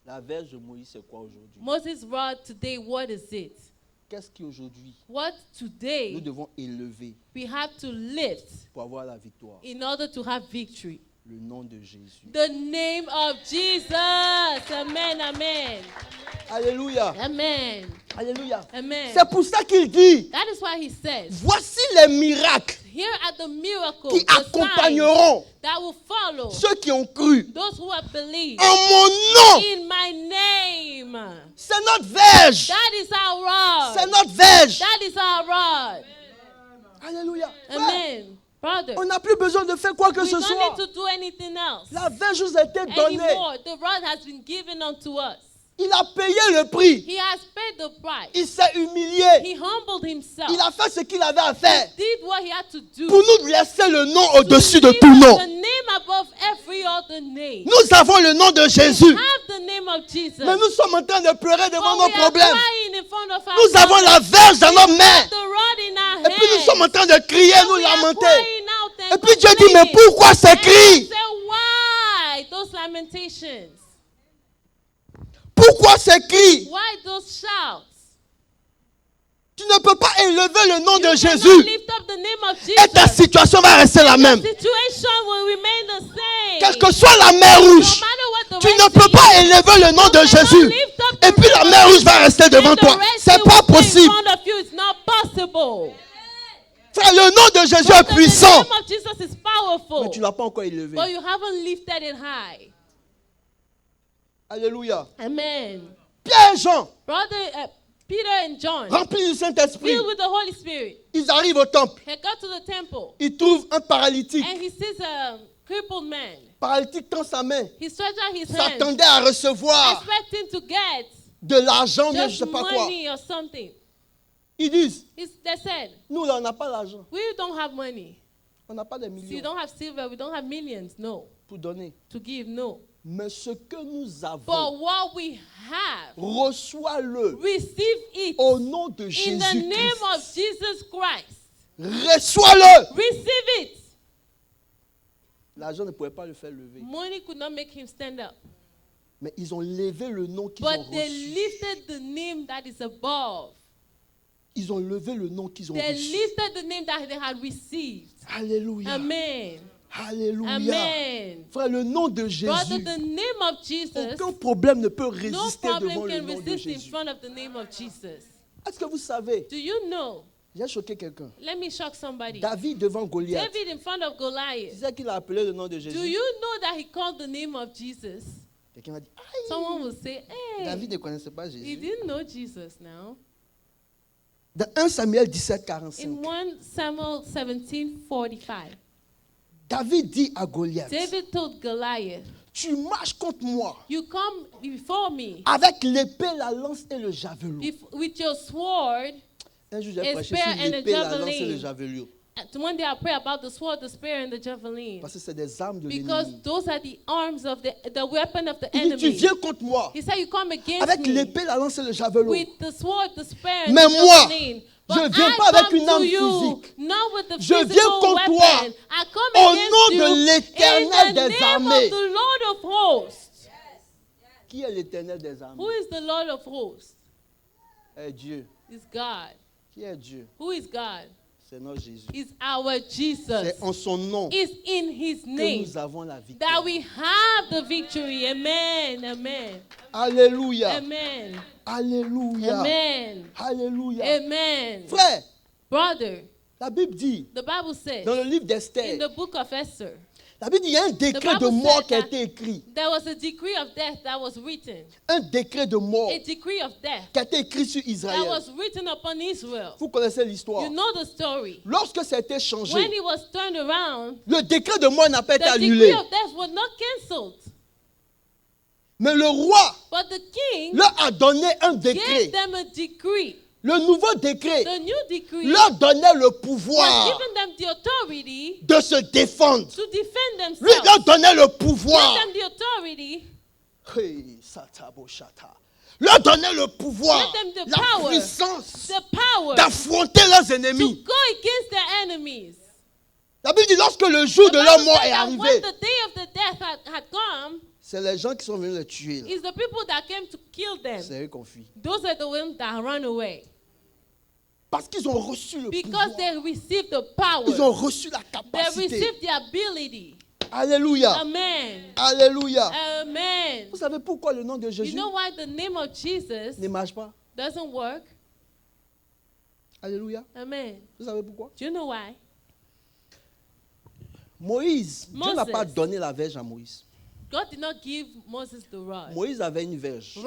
S1: La verge de Moïse, c'est quoi aujourd'hui?
S2: Moses' rod today, what is it?
S1: Qu'est-ce qu'aujourd'hui,
S2: What
S1: nous
S2: today
S1: devons élever
S2: we have to lift
S1: pour avoir la victoire?
S2: in order to have victory?
S1: Le nom de Jésus.
S2: The name of Jesus. Amen. Amen.
S1: Alléluia.
S2: Amen.
S1: Alléluia.
S2: Amen.
S1: C'est pour ça qu'il dit,
S2: That is why he says,
S1: voici les miracles
S2: here are the miracles,
S1: qui
S2: the signs
S1: accompagneront
S2: that will follow
S1: ceux qui ont cru
S2: those who have believed
S1: en mon nom.
S2: in my name.
S1: C'est notre verge.
S2: That is our rod.
S1: C'est notre verge.
S2: That is our rod.
S1: Alléluia. Frère,
S2: Amen. Brother,
S1: on n'a plus besoin de faire quoi que
S2: we
S1: ce
S2: don't
S1: soit.
S2: need to do anything else
S1: La verge nous a été donnée.
S2: anymore. The rod has been given unto us.
S1: Il a payé le prix.
S2: He has paid the price.
S1: Il s'est humilié.
S2: He humbled himself.
S1: Il a fait ce qu'il avait à faire.
S2: He did what he had to do.
S1: Pour nous laisser le nom
S2: To
S1: au-dessus de
S2: give
S1: tout
S2: us
S1: nom.
S2: the name above every other name.
S1: Nous avons le nom de Jésus.
S2: Have the name of Jesus.
S1: Mais nous sommes en train de pleurer devant
S2: But
S1: nos
S2: we are
S1: problèmes.
S2: crying in front of our
S1: Nous avons
S2: problems.
S1: la verge dans nos
S2: We
S1: mains.
S2: have the rod in our
S1: Et puis nous
S2: hands.
S1: sommes en train de crier,
S2: And
S1: nous
S2: we are
S1: lamenter.
S2: crying out and
S1: Et puis Dieu dit, mais
S2: complaining.
S1: pourquoi ces
S2: And
S1: cris?
S2: God said, why those lamentations?
S1: Pourquoi ces cris?
S2: Why those shouts?
S1: Tu ne peux pas élever le nom
S2: You
S1: de
S2: cannot
S1: Jésus
S2: lift up the name of
S1: et ta
S2: Jesus.
S1: situation va rester la
S2: The
S1: même.
S2: situation will remain the same.
S1: Quelle que soit la mer
S2: No
S1: rouge,
S2: matter what the
S1: tu
S2: Red
S1: ne peux
S2: Sea
S1: pas
S2: is,
S1: élever le nom de Jésus. Et puis la mer rouge va rester devant toi. C'est pas possible.
S2: It's not possible.
S1: Frère, le nom de Jésus
S2: But
S1: est
S2: the
S1: puissant.
S2: name of Jesus is powerful.
S1: Mais tu ne l'as pas encore élevé.
S2: But you haven't lifted it high.
S1: Alléluia.
S2: Amen.
S1: Pierre et Jean,
S2: Brother Peter and John,
S1: remplis du Saint-Esprit,
S2: filled with the Holy Spirit,
S1: ils arrivent au temple.
S2: had got to the temple
S1: Ils trouvent un paralytique.
S2: and he sees a crippled man.
S1: Paralytique tend sa main.
S2: He stretched out his hand,
S1: S'attendait à recevoir
S2: expecting to get
S1: de l'argent, mais je ne
S2: just
S1: sais pas quoi.
S2: money or something.
S1: Ils disent,
S2: They said,
S1: nous là, on n'a pas l'argent.
S2: we don't have money.
S1: On n'a pas des
S2: So you
S1: millions
S2: don't have silver, we don't have millions. No.
S1: pour donner.
S2: To give, no.
S1: Mais ce que nous
S2: But
S1: avons,
S2: what we have,
S1: reçois-le
S2: receive it
S1: au nom de
S2: in the name
S1: Jésus-Christ.
S2: of Jesus Christ.
S1: Reçois-le.
S2: Receive it.
S1: L'argent ne pouvait pas le faire lever.
S2: Money could not make him stand up.
S1: Mais ils ont levé le nom qu'ils ont
S2: But they
S1: reçu.
S2: lifted the name that is above.
S1: Ils ont levé le nom qu'ils ont
S2: They
S1: reçu.
S2: lifted the name that they had received.
S1: Alléluia.
S2: Amen.
S1: Alléluia.
S2: Amen.
S1: Frère, le nom de Jésus,
S2: Brother, the name of Jesus,
S1: aucun problème ne peut
S2: no
S1: résister devant
S2: problem
S1: le
S2: can
S1: nom de
S2: resist in
S1: Jésus.
S2: front of the name of Jesus.
S1: Est-ce que vous savez,
S2: Do you know?
S1: j'ai choqué quelqu'un.
S2: Let me shock somebody.
S1: David devant Goliath,
S2: David in front of
S1: tu
S2: Goliath.
S1: sais qu'il a appelé le nom de
S2: Do
S1: Jésus.
S2: you know that he called the name of Jesus?
S1: Quelqu'un a dit, aïe,
S2: Someone will say, hey,
S1: David ne connaissait pas
S2: he
S1: Jésus.
S2: didn't know Jesus now.
S1: Dans 1 Samuel 17, 45,
S2: In 1 Samuel 17:45,
S1: David dit à Goliath,
S2: David told Goliath,
S1: tu marches contre moi
S2: you come before me
S1: avec l'épée, la lance et le javelot.
S2: with your sword.
S1: Un jour, j'ai
S2: a
S1: prêché
S2: spear
S1: sur
S2: and a
S1: l'épée, la lance et
S2: javelin.
S1: le javelot.
S2: One day I pray about the sword, the spear, and the javelin.
S1: Parce que c'est des armes de
S2: Because
S1: l'ennemi.
S2: those are the arms of the weapon of the
S1: Il dit, tu
S2: enemy.
S1: viens contre moi
S2: He said, you come against
S1: avec
S2: me
S1: l'épée, la lance et le javelot.
S2: with the sword, the spear, and
S1: Mais
S2: the
S1: moi,
S2: javelin.
S1: je
S2: But
S1: viens
S2: I
S1: pas avec
S2: come
S1: une arme
S2: to you,
S1: physique.
S2: not with the
S1: Je viens
S2: physical
S1: contre
S2: weapon.
S1: toi
S2: I come
S1: au
S2: against
S1: nom
S2: you
S1: de l'Éternel
S2: in the
S1: des
S2: name
S1: armées.
S2: of the Lord of hosts.
S1: Qui est l'éternel des armées?
S2: Who is the Lord of hosts?
S1: Est Dieu.
S2: Is God.
S1: Qui est Dieu?
S2: Who is God?
S1: C'est notre Jésus.
S2: Is our Jesus.
S1: C'est en son nom que
S2: Is in his name
S1: nous avons la
S2: that
S1: victoire.
S2: we have the victory. Amen. Amen.
S1: Alléluia.
S2: Amen.
S1: Alléluia.
S2: Amen.
S1: Alléluia.
S2: Amen.
S1: Frère,
S2: Brother,
S1: la Bible dit,
S2: the Bible says
S1: dans le livre
S2: in
S1: d'Esther,
S2: the book of Esther,
S1: la Bible dit, il y a un décret
S2: Bible
S1: de mort
S2: said
S1: qui a
S2: that-
S1: été écrit.
S2: there was a decree of death that was written.
S1: Un décret de mort
S2: A decree of death
S1: qui a été écrit sur
S2: that
S1: Israël.
S2: was written upon Israel.
S1: Vous connaissez l'histoire.
S2: You know the story.
S1: Lorsque ça a été changé,
S2: When it was turned around,
S1: le décret de mort n'a pas été
S2: the decree
S1: annulé.
S2: of death was not cancelled.
S1: Mais le roi
S2: But the king
S1: leur a donné un
S2: gave
S1: décret.
S2: them a decree.
S1: Le nouveau décret
S2: The new decree
S1: leur donnait le
S2: was
S1: pouvoir
S2: giving them the authority
S1: de se défendre.
S2: to defend
S1: Lui
S2: themselves.
S1: leur donnait le
S2: Give
S1: pouvoir.
S2: them the authority,
S1: Hey, satabo shata. Leur donnait le pouvoir,
S2: Give them the
S1: la
S2: power.
S1: puissance
S2: the power
S1: d'affronter leurs
S2: to
S1: ennemis.
S2: go against their enemies.
S1: La Bible dit lorsque le jour
S2: The
S1: de leur
S2: Bible
S1: mort
S2: said
S1: est
S2: that
S1: arrivé,
S2: when the day of the death had come,
S1: c'est les gens qui sont venus les tuer. là.
S2: it's the people that came to kill them.
S1: C'est eux qu'on fuit.
S2: Those are the ones that run away.
S1: Parce qu'ils ont reçu le
S2: Because
S1: pouvoir.
S2: they received the power.
S1: Ils ont reçu la
S2: They
S1: capacité.
S2: received the ability.
S1: Alléluia.
S2: Amen.
S1: Alléluia.
S2: Amen.
S1: Vous savez pourquoi le nom de
S2: You
S1: Jésus
S2: know why the name of Jesus
S1: ne marche pas?
S2: doesn't work?
S1: Alléluia.
S2: Amen.
S1: Vous savez pourquoi?
S2: Do you know why?
S1: Dieu n'a
S2: Moses.
S1: pas donné la verge à Moïse.
S2: God did not give Moses the rod.
S1: Moïse avait une verge.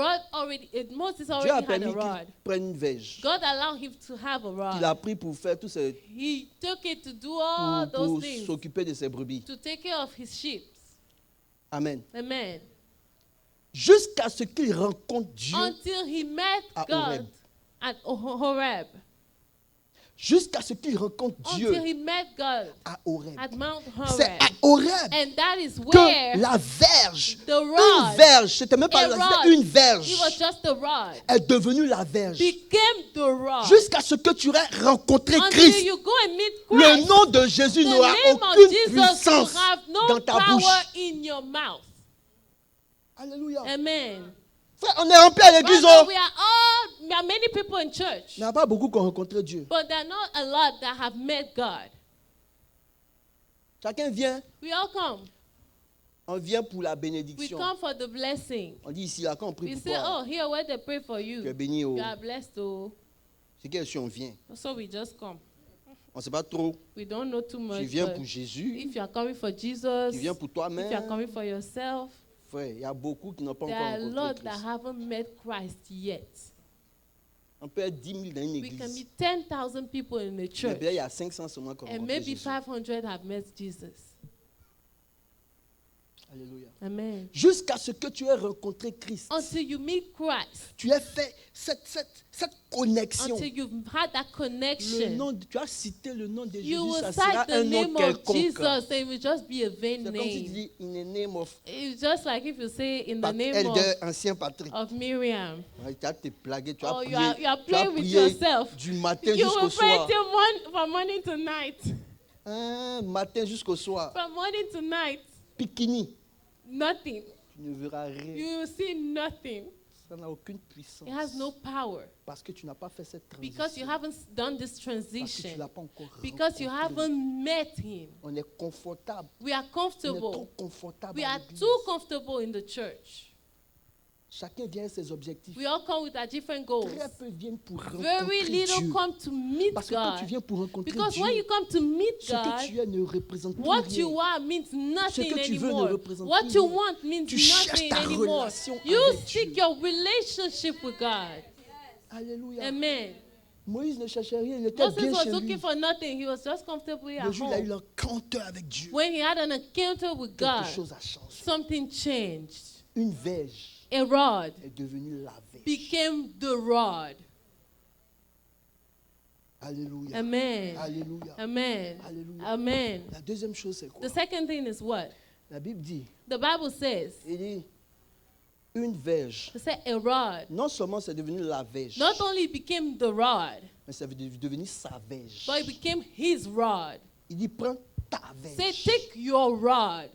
S2: Moses
S1: Dieu a
S2: already had
S1: permis
S2: a
S1: qu'il
S2: rod.
S1: prenne une verge.
S2: God allowed him to have a
S1: Qu'il a
S2: rod.
S1: pris pour faire tout ce,
S2: He took it to do all
S1: pour
S2: those things,
S1: s'occuper de ses brebis.
S2: to take care of his sheep.
S1: Amen.
S2: Amen.
S1: Jusqu'à ce qu'il rencontre Dieu.
S2: Until he met
S1: à
S2: God
S1: Horeb.
S2: at Horeb.
S1: Jusqu'à ce qu'il rencontre Dieu
S2: Until he met God
S1: à Horeb.
S2: at Mount
S1: C'est
S2: Horeb.
S1: à Horeb
S2: And that is
S1: que
S2: where
S1: la verge,
S2: the
S1: une
S2: rod,
S1: verge, c'était même pas
S2: a
S1: la
S2: rod,
S1: c'était une
S2: it
S1: verge,
S2: was just a rod,
S1: est devenue la verge.
S2: became the rod.
S1: Jusqu'à ce que tu aies rencontré
S2: Until
S1: Christ.
S2: you go and meet
S1: Le
S2: Christ,
S1: nom de Jésus
S2: the
S1: n'aura
S2: name of
S1: aucune
S2: Jesus will
S1: puissance
S2: have no
S1: dans ta
S2: power
S1: bouche.
S2: in your mouth.
S1: Alléluia.
S2: Amen.
S1: Frère, on est rempli à l'église.
S2: Brother,
S1: Oh.
S2: we are many people in church,
S1: Il n'y a pas beaucoup qui ont rencontré Dieu.
S2: but there are not a lot that have met God.
S1: Chacun vient,
S2: We all come.
S1: on vient pour la
S2: We
S1: bénédiction.
S2: come for the blessing.
S1: On dit ici, là, quand on prie
S2: We
S1: pour
S2: say,
S1: toi,
S2: oh, here where they pray for
S1: tu es
S2: you,
S1: béni. Oh.
S2: you are blessed. Oh,
S1: C'est quel si on vient.
S2: so we just come.
S1: On ne sait pas trop.
S2: We don't know too
S1: Tu
S2: much.
S1: viens
S2: But
S1: pour Jésus,
S2: if you are coming for Jesus,
S1: tu viens pour
S2: if you are
S1: toi-même.
S2: coming for yourself,
S1: Frère, il y a beaucoup qui n'ont pas
S2: there
S1: encore
S2: are a
S1: rencontré
S2: lot that
S1: Christ.
S2: haven't met Christ yet.
S1: On peut être 10 000 dans une
S2: We can
S1: église.
S2: meet 10,000 people in the
S1: Mais
S2: church,
S1: bien, il y a 500 seulement qui ont
S2: and
S1: rencontré
S2: maybe
S1: Jésus.
S2: 500 have met Jesus.
S1: Alléluia.
S2: Amen.
S1: Jusqu'à ce que tu aies rencontré Christ.
S2: Until you meet Christ,
S1: Tu as fait cette connexion.
S2: until you've had that
S1: Le
S2: connection,
S1: nom, tu as cité le nom de Jésus,
S2: you will
S1: ça sera
S2: cite the
S1: un nom
S2: name of
S1: quelconque.
S2: Jesus, and it will just be a vain
S1: C'est comme si tu
S2: name.
S1: dis in the name of
S2: It's just like if you say in the name
S1: Elder Ancien Patrick.
S2: of Miriam.
S1: Ouais, tu as te plaguer, tu as
S2: Oh,
S1: prié,
S2: you are
S1: tu as
S2: playing with
S1: prié
S2: yourself.
S1: du matin
S2: You
S1: jusqu'au
S2: will pray
S1: soir.
S2: from morning to night.
S1: Matin jusqu'au soir.
S2: From morning to night,
S1: Pikini.
S2: nothing.
S1: Tu ne verras rien.
S2: You will see nothing.
S1: Ça n'a aucune puissance.
S2: It has no power
S1: Parce que tu n'as pas fait cette
S2: because you
S1: transition.
S2: haven't done this
S1: Parce que tu ne
S2: transition,
S1: l'as pas encore
S2: because you
S1: rencontré.
S2: haven't met Him.
S1: On est confortable.
S2: We are
S1: On est trop
S2: comfortable.
S1: confortable.
S2: We
S1: à
S2: are
S1: l'église.
S2: too comfortable in the church.
S1: Chacun vient à ses objectifs.
S2: We all come with our different goals.
S1: Très peu viennent pour
S2: Very
S1: rencontrer
S2: little
S1: Dieu.
S2: come to meet
S1: Parce que quand tu
S2: God.
S1: viens pour rencontrer
S2: Because
S1: Dieu,
S2: when you come to meet
S1: ce que
S2: God,
S1: tu es ne représente plus
S2: what
S1: rien.
S2: you are means nothing
S1: que tu veux ne
S2: anymore.
S1: représente
S2: What
S1: plus
S2: you
S1: rien.
S2: want means
S1: Tu cherches
S2: nothing
S1: ta
S2: anymore.
S1: relation
S2: You
S1: avec
S2: seek
S1: Dieu.
S2: your relationship with God.
S1: Alléluia.
S2: Amen.
S1: Moïse ne cherchait rien, il était
S2: Moses
S1: bien
S2: was
S1: chez
S2: looking
S1: lui.
S2: for nothing. He was just comfortably at
S1: Le jour où il a eu
S2: home.
S1: l'encounter avec Dieu,
S2: When he had an encounter with
S1: quelque
S2: God,
S1: chose a changé.
S2: something changed.
S1: Une verge
S2: A rod
S1: est devenue la verge.
S2: became the rod.
S1: Alléluia.
S2: Amen.
S1: Alléluia.
S2: Amen.
S1: Alléluia.
S2: Amen.
S1: La deuxième chose, c'est quoi?
S2: The second thing is what?
S1: La Bible dit,
S2: The Bible says,
S1: il dit, une verge.
S2: it said a rod.
S1: Non seulement c'est devenu la verge,
S2: Not only became the rod,
S1: mais c'est devenu sa verge.
S2: but it became his rod.
S1: Il dit, prends ta
S2: Say,
S1: verge.
S2: take your rod.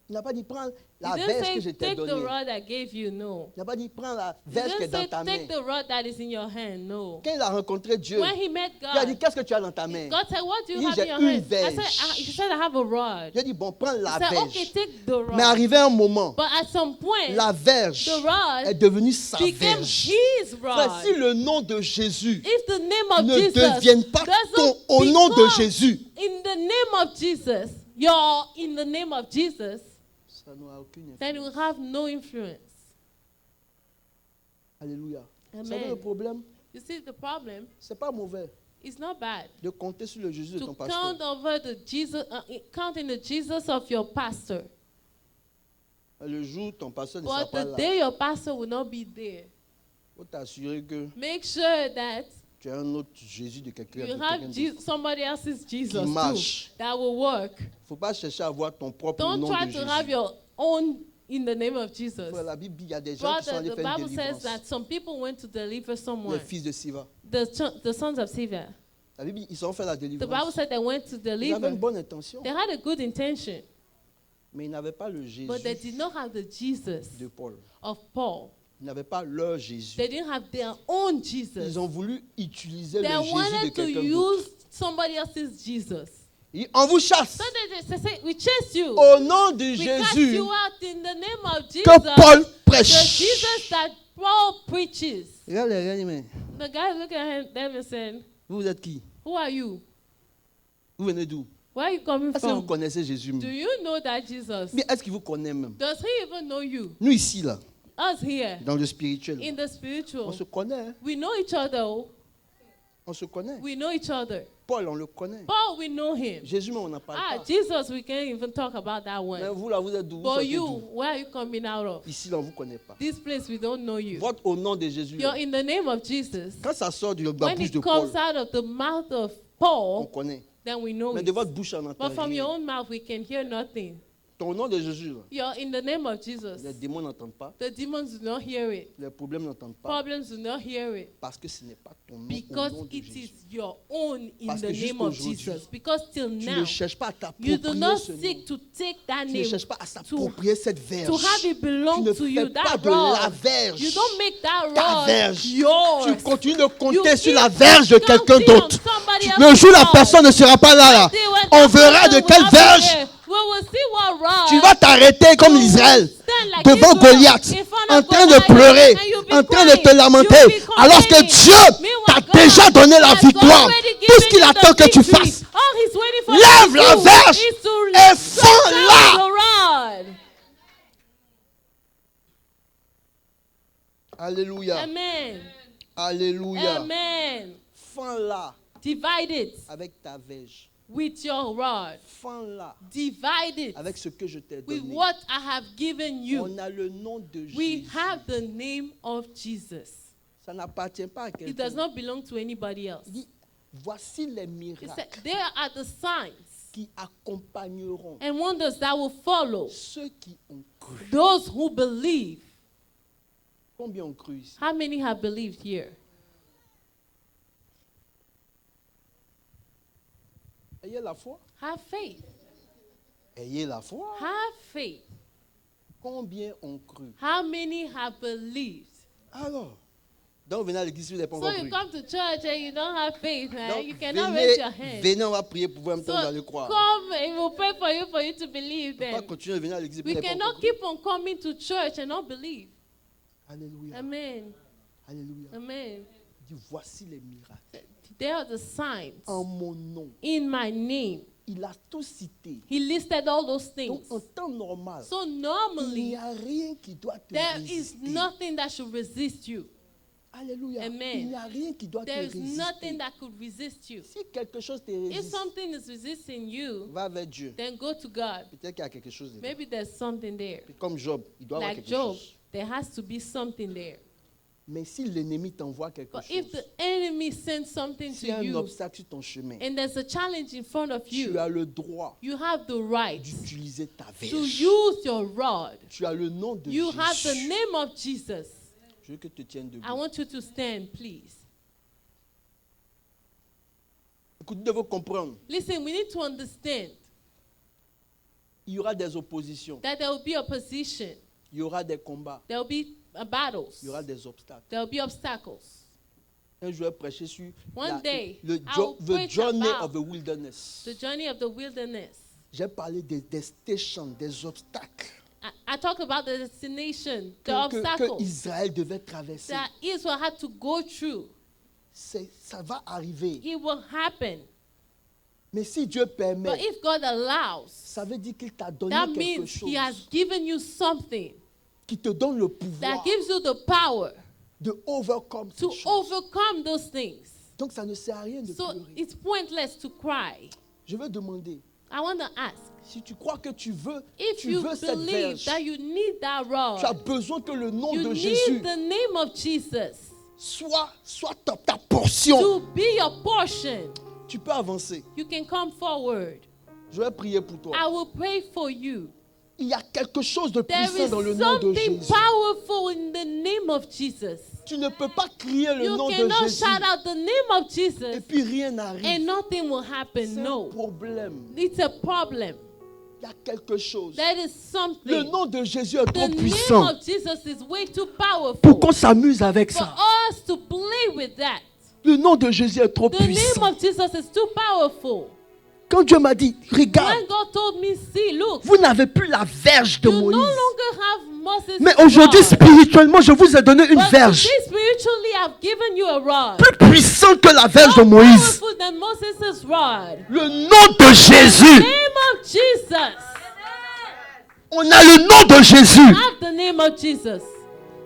S1: Il n'a pas dit, prends
S2: He
S1: la
S2: didn't
S1: verge que je
S2: say,
S1: t'ai
S2: take the
S1: donnée.
S2: rod I gave you, no.
S1: Il n'a pas dit, prends la
S2: He
S1: verge qui est
S2: didn't
S1: dans
S2: say,
S1: ta main.
S2: take the rod that is in your hand, no.
S1: Quand il a rencontré Dieu,
S2: When he met
S1: il a dit,
S2: God,
S1: qu'est-ce que tu as dans ta main?
S2: God said, what do you
S1: Il dit,
S2: have
S1: j'ai
S2: in your
S1: une
S2: hand?
S1: verge.
S2: He said, I have a rod.
S1: Il a dit, bon, prends
S2: He
S1: la
S2: said,
S1: verge.
S2: okay, take the rod.
S1: Mais arrivé un moment,
S2: But at some point,
S1: la verge
S2: the rod
S1: est devenue sa
S2: became
S1: verge.
S2: his
S1: Frère,
S2: rod.
S1: si le nom de Jésus
S2: If the name of
S1: ne
S2: Jesus
S1: devienne pas
S2: doesn't
S1: au nom de
S2: become
S1: Jésus,
S2: in the name of Jesus, you're in the name of Jesus,
S1: ça n'aura aucune
S2: then it will
S1: influence.
S2: have no influence.
S1: Alléluia. Vous
S2: Amen.
S1: savez le problème,
S2: You see, the problem
S1: c'est pas mauvais
S2: is not bad.
S1: de compter sur le Jésus de
S2: To
S1: ton pasteur.
S2: count over the Jesus, count in the Jesus of your pastor.
S1: Le jour où ton pasteur ne sera
S2: But
S1: pas
S2: the
S1: là,
S2: day your pastor will not be there,
S1: il faut t'assurer que
S2: make sure that
S1: tu as un autre Jésus de quelqu'un
S2: you
S1: de
S2: have
S1: quelqu'un d'autre.
S2: somebody else's Jesus too
S1: marche.
S2: that will work.
S1: Il ne faut pas chercher à avoir ton propre
S2: Don't
S1: nom
S2: try
S1: de
S2: to
S1: Jésus.
S2: have your own in the name of Jesus.
S1: Frère, la Bible dit, il y a des gens qui sont
S2: Brother,
S1: allés
S2: the
S1: faire une
S2: Bible says
S1: délivrance.
S2: that some people went to deliver
S1: Les
S2: someone.
S1: fils de Siva.
S2: The sons of Siva.
S1: La Bible dit, ils ont fait la
S2: The Bible
S1: délivrance.
S2: said they went to
S1: Ils avaient
S2: deliver.
S1: une bonne intention,
S2: They had a good intention,
S1: mais ils n'avaient pas le Jésus
S2: but they did not have the Jesus
S1: de Paul.
S2: of Paul.
S1: Ils n'avaient pas leur Jésus.
S2: They didn't have their own Jesus.
S1: Ils ont voulu utiliser
S2: They
S1: le Jésus de
S2: wanted to
S1: quelqu'un d'autre.
S2: use somebody else's Jesus.
S1: On vous chasse
S2: So they say, we chase you.
S1: au nom de
S2: We cast
S1: Jésus
S2: you out in the name of Jesus.
S1: que Paul
S2: The
S1: prêche.
S2: Jesus that Paul preaches.
S1: Regarde les réanimés.
S2: The guy looked at them and said,
S1: Vous êtes qui?
S2: who are you?
S1: Vous venez d'où?
S2: Where are you coming
S1: Est-ce que vous
S2: from?
S1: connaissez Jésus?
S2: Do you know that Jesus?
S1: Mais est-ce qu'il vous connaît même?
S2: Does he even know you?
S1: Nous ici, là,
S2: Us here,
S1: dans le spirituel,
S2: in the
S1: on
S2: spiritual,
S1: se connaît. Hein?
S2: we know each other. Oh.
S1: On se connaît.
S2: We know each other.
S1: Paul, on le connaît.
S2: Paul, we know him.
S1: Jésus, mais on n'en parle pas.
S2: Jesus, we can't even talk about that
S1: Mais
S2: one.
S1: vous, là, vous êtes d'où? Vous
S2: But
S1: sortez
S2: you,
S1: d'où?
S2: where are you coming out of?
S1: Ici, là, on ne vous connaît pas.
S2: This place, we don't know you.
S1: Votre au nom de Jésus,
S2: You're
S1: là,
S2: in the name of Jesus.
S1: quand ça sort de la
S2: When
S1: bouche
S2: it
S1: de Paul,
S2: comes out of the mouth of
S1: on
S2: Paul,
S1: connaît.
S2: then we know
S1: Mais
S2: it.
S1: de votre bouche, on n'entend
S2: But from your
S1: rien.
S2: own mouth, we can hear nothing.
S1: Ton nom de Jésus, là,
S2: You're in the name of Jesus.
S1: les démons n'entendent pas,
S2: The demons do not hear it.
S1: les problèmes n'entendent pas,
S2: Problems do not hear it.
S1: parce que ce n'est pas ton nom
S2: Because
S1: au nom de
S2: it
S1: Jésus.
S2: is your own in
S1: Parce
S2: the
S1: que
S2: name of
S1: jusqu'aujourd'hui,
S2: Jesus. Because till
S1: Tu
S2: now,
S1: ne cherches pas à
S2: you
S1: t'approprier
S2: do not
S1: ce nom.
S2: seek to take that
S1: Tu ne
S2: name,
S1: cherches pas à s'approprier cette verge.
S2: to have it
S1: Tu
S2: belong
S1: ne
S2: to you,
S1: fais pas
S2: that
S1: de la
S2: rod.
S1: verge
S2: You don't make that
S1: ta
S2: rod
S1: verge.
S2: yours.
S1: Tu continues de
S2: You
S1: compter sur
S2: keep
S1: la verge de quelqu'un
S2: counting on
S1: d'autre.
S2: somebody
S1: Le
S2: else's
S1: jour où la
S2: rod.
S1: personne ne sera pas là,
S2: Until when
S1: on
S2: that
S1: verra de
S2: person
S1: quelle
S2: will be
S1: verge
S2: there, we will see what rod
S1: tu vas t'arrêter comme
S2: you will
S1: Israël
S2: stand like
S1: devant
S2: Israel
S1: Goliath,
S2: in front
S1: en
S2: of
S1: train de
S2: Goliath,
S1: pleurer,
S2: and you'll be
S1: en train de te
S2: crying.
S1: lamenter,
S2: You'll be
S1: alors que
S2: complaining.
S1: Dieu
S2: Meanwhile,
S1: t'a
S2: God
S1: déjà donné la
S2: has
S1: victoire.
S2: already
S1: Tout ce
S2: given
S1: qu'il
S2: you
S1: attend
S2: the
S1: que tu
S2: victory.
S1: fasses,
S2: All he's waiting for
S1: lève
S2: you
S1: la
S2: to do
S1: verge
S2: is to
S1: et
S2: stretch
S1: fends-la.
S2: out the rod.
S1: Alléluia.
S2: Amen.
S1: Alléluia.
S2: Amen.
S1: Fends-la
S2: Divide it
S1: avec ta verge.
S2: with your rod.
S1: Fends-la
S2: Divide it
S1: avec ce que je t'ai
S2: with
S1: donné.
S2: what I have given you.
S1: On a le nom de
S2: We
S1: Jésus.
S2: have the name of Jesus.
S1: Ça n'appartient pas à
S2: It does
S1: quelqu'un.
S2: not belong to anybody else.
S1: Il dit, voici les
S2: He
S1: miracles
S2: said, there are the signs
S1: qui accompagneront
S2: and wonders that will follow
S1: ceux qui ont cru.
S2: those who believe.
S1: Combien ont cru ici?
S2: How many have believed here?
S1: Ayez la foi.
S2: Have faith.
S1: Ayez la foi.
S2: Have faith.
S1: Combien ont cru?
S2: How many have believed?
S1: Alors, donc venez à l'église si vous n'avez pas
S2: So
S1: encore
S2: you
S1: cru.
S2: come to church and you don't have faith, man.
S1: Donc,
S2: You cannot raise your
S1: venez,
S2: hand.
S1: venez, on va prier pour vous, en même
S2: So
S1: temps vous allez croire.
S2: come and we'll pray for you to believe
S1: On ne peut pas
S2: then.
S1: continuer à venir à l'église si vous
S2: We
S1: n'avez pas
S2: cannot
S1: encore cru.
S2: keep on coming to church and not believe.
S1: Alléluia.
S2: Amen.
S1: Alléluia.
S2: Amen.
S1: Il dit, voici les miracles.
S2: There are the signs
S1: En mon nom.
S2: in my name.
S1: Il a tout cité.
S2: He listed all those
S1: Donc,
S2: things.
S1: en temps normal,
S2: So
S1: il n'y
S2: normally,
S1: a rien qui doit te
S2: there is
S1: résister.
S2: nothing that should resist you.
S1: Alléluia.
S2: Amen.
S1: Il n'y a rien qui doit
S2: There
S1: te
S2: is
S1: résister.
S2: nothing that could resist you.
S1: Si quelque chose te
S2: If
S1: résiste,
S2: something is resisting you,
S1: va vers Dieu.
S2: then go to God.
S1: Peut-être qu'il y a quelque chose dedans.
S2: Maybe there's something there.
S1: Puis comme Job, il doit avoir
S2: Like
S1: quelque
S2: Job,
S1: chose.
S2: there has to be something there.
S1: Mais si l'ennemi t'envoie quelque
S2: But if
S1: chose,
S2: the enemy sends something
S1: s'il y a
S2: to
S1: un
S2: you
S1: obstacle sur ton chemin,
S2: and there's a challenge in front of
S1: tu
S2: you,
S1: as le droit
S2: you have the right
S1: d'utiliser ta
S2: to
S1: verge.
S2: use your rod.
S1: Tu as le nom de
S2: You have the
S1: Jésus.
S2: name of Jesus.
S1: Je veux que tu te tiennes debout.
S2: I want you to stand, please.
S1: Écoutez, vous devez comprendre.
S2: Listen, we need to understand
S1: Il y aura des oppositions.
S2: that there will be opposition,
S1: Il y aura des combats.
S2: there will be battles,
S1: Il y aura des obstacles.
S2: there will be obstacles.
S1: Un jour, je vais prêcher sur
S2: One day,
S1: the
S2: I will preach
S1: journey
S2: about
S1: of the wilderness.
S2: the journey of the wilderness.
S1: J'ai parlé des stations, des obstacles
S2: I talk about the destination, the
S1: que
S2: obstacles
S1: Israël devait traverser.
S2: that Israel had to go through.
S1: Ça va arriver.
S2: It will happen.
S1: Mais si Dieu
S2: But
S1: permet,
S2: if God allows,
S1: ça veut dire qu'il t'a donné
S2: that
S1: quelque
S2: means
S1: chose
S2: He has given you something
S1: qui te donne le
S2: that
S1: pouvoir
S2: gives you the power
S1: de overcome
S2: to
S1: ces choses.
S2: overcome those things.
S1: Donc ça ne sert à rien de
S2: So
S1: pleurer.
S2: it's pointless to cry.
S1: Je veux demander,
S2: I want to ask,
S1: si tu crois que tu veux
S2: if you
S1: cette
S2: believe
S1: verge,
S2: that you need that
S1: tu as
S2: rod,
S1: besoin que le nom
S2: you
S1: de
S2: need
S1: Jésus
S2: the name of Jesus
S1: soit ta portion.
S2: to be your portion.
S1: Tu peux avancer.
S2: You can come forward.
S1: Je vais prier pour toi.
S2: I will pray for you.
S1: Il y a quelque chose de
S2: There
S1: puissant
S2: is
S1: dans le nom de
S2: something
S1: Jésus.
S2: powerful in the name of Jesus.
S1: Tu ne peux pas crier le
S2: You
S1: nom de
S2: cannot
S1: Jésus
S2: shout out the name of
S1: et
S2: Jesus
S1: puis rien n'arrive.
S2: and nothing will
S1: C'est
S2: happen.
S1: un
S2: No.
S1: problème.
S2: It's a problem.
S1: Il y a quelque chose.
S2: There is
S1: Le
S2: something.
S1: nom de Jésus est
S2: The
S1: trop
S2: name
S1: puissant
S2: of Jesus is way too powerful
S1: pour qu'on s'amuse avec
S2: for
S1: ça.
S2: us to play with that.
S1: Le nom de Jésus est trop
S2: The name
S1: puissant.
S2: of Jesus is too powerful.
S1: Quand Dieu m'a dit, regarde,
S2: When God told me, see, look,
S1: vous n'avez plus la verge de
S2: you no
S1: Moïse.
S2: longer have Moses'
S1: Mais aujourd'hui,
S2: rod.
S1: spirituellement, je vous ai donné une
S2: But
S1: verge
S2: today, spiritually, I've given you a rod.
S1: plus puissante que la verge de
S2: More
S1: Moïse.
S2: powerful than Moses' rod.
S1: Le nom de Jésus.
S2: Name of Jesus.
S1: On a le nom de Jésus.
S2: Have the name of Jesus.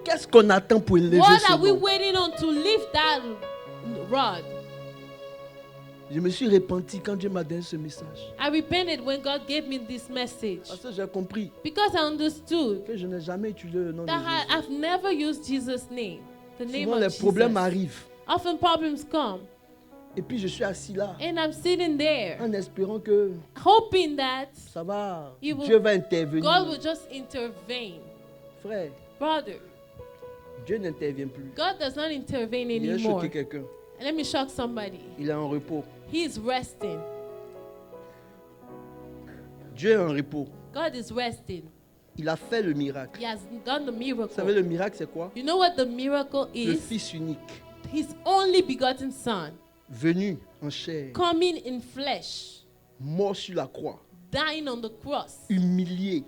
S1: Qu'est-ce qu'on attend pour élever
S2: What
S1: ce
S2: are we
S1: nom?
S2: waiting on to lift that rod?
S1: Je me suis repenti quand Dieu m'a donné ce message.
S2: I repented when God gave me this message
S1: Parce que j'ai compris
S2: because I understood
S1: que je n'ai jamais utilisé le nom de
S2: that
S1: Jésus.
S2: I've never used Jesus' name, the name
S1: Souvent,
S2: of
S1: les problèmes
S2: Jesus.
S1: arrivent.
S2: Often problems come,
S1: Et puis, je suis assis là
S2: and I'm sitting there
S1: en espérant que
S2: hoping that
S1: ça va.
S2: He will-
S1: Dieu va intervenir.
S2: God will just intervene.
S1: Frère,
S2: Brother,
S1: Dieu n'intervient plus.
S2: God does not intervene
S1: Il a
S2: anymore.
S1: choqué quelqu'un.
S2: Let me shock somebody.
S1: Il est en repos.
S2: He is resting.
S1: Dieu est en repos.
S2: God is resting.
S1: Il a fait le miracle.
S2: He has done the
S1: Vous savez,
S2: miracle.
S1: le miracle, c'est quoi?
S2: You know what the miracle
S1: Le
S2: is?
S1: Fils unique,
S2: His only begotten Son,
S1: venu en chair,
S2: coming in flesh,
S1: mort sur la croix,
S2: dying on the cross,
S1: humilié,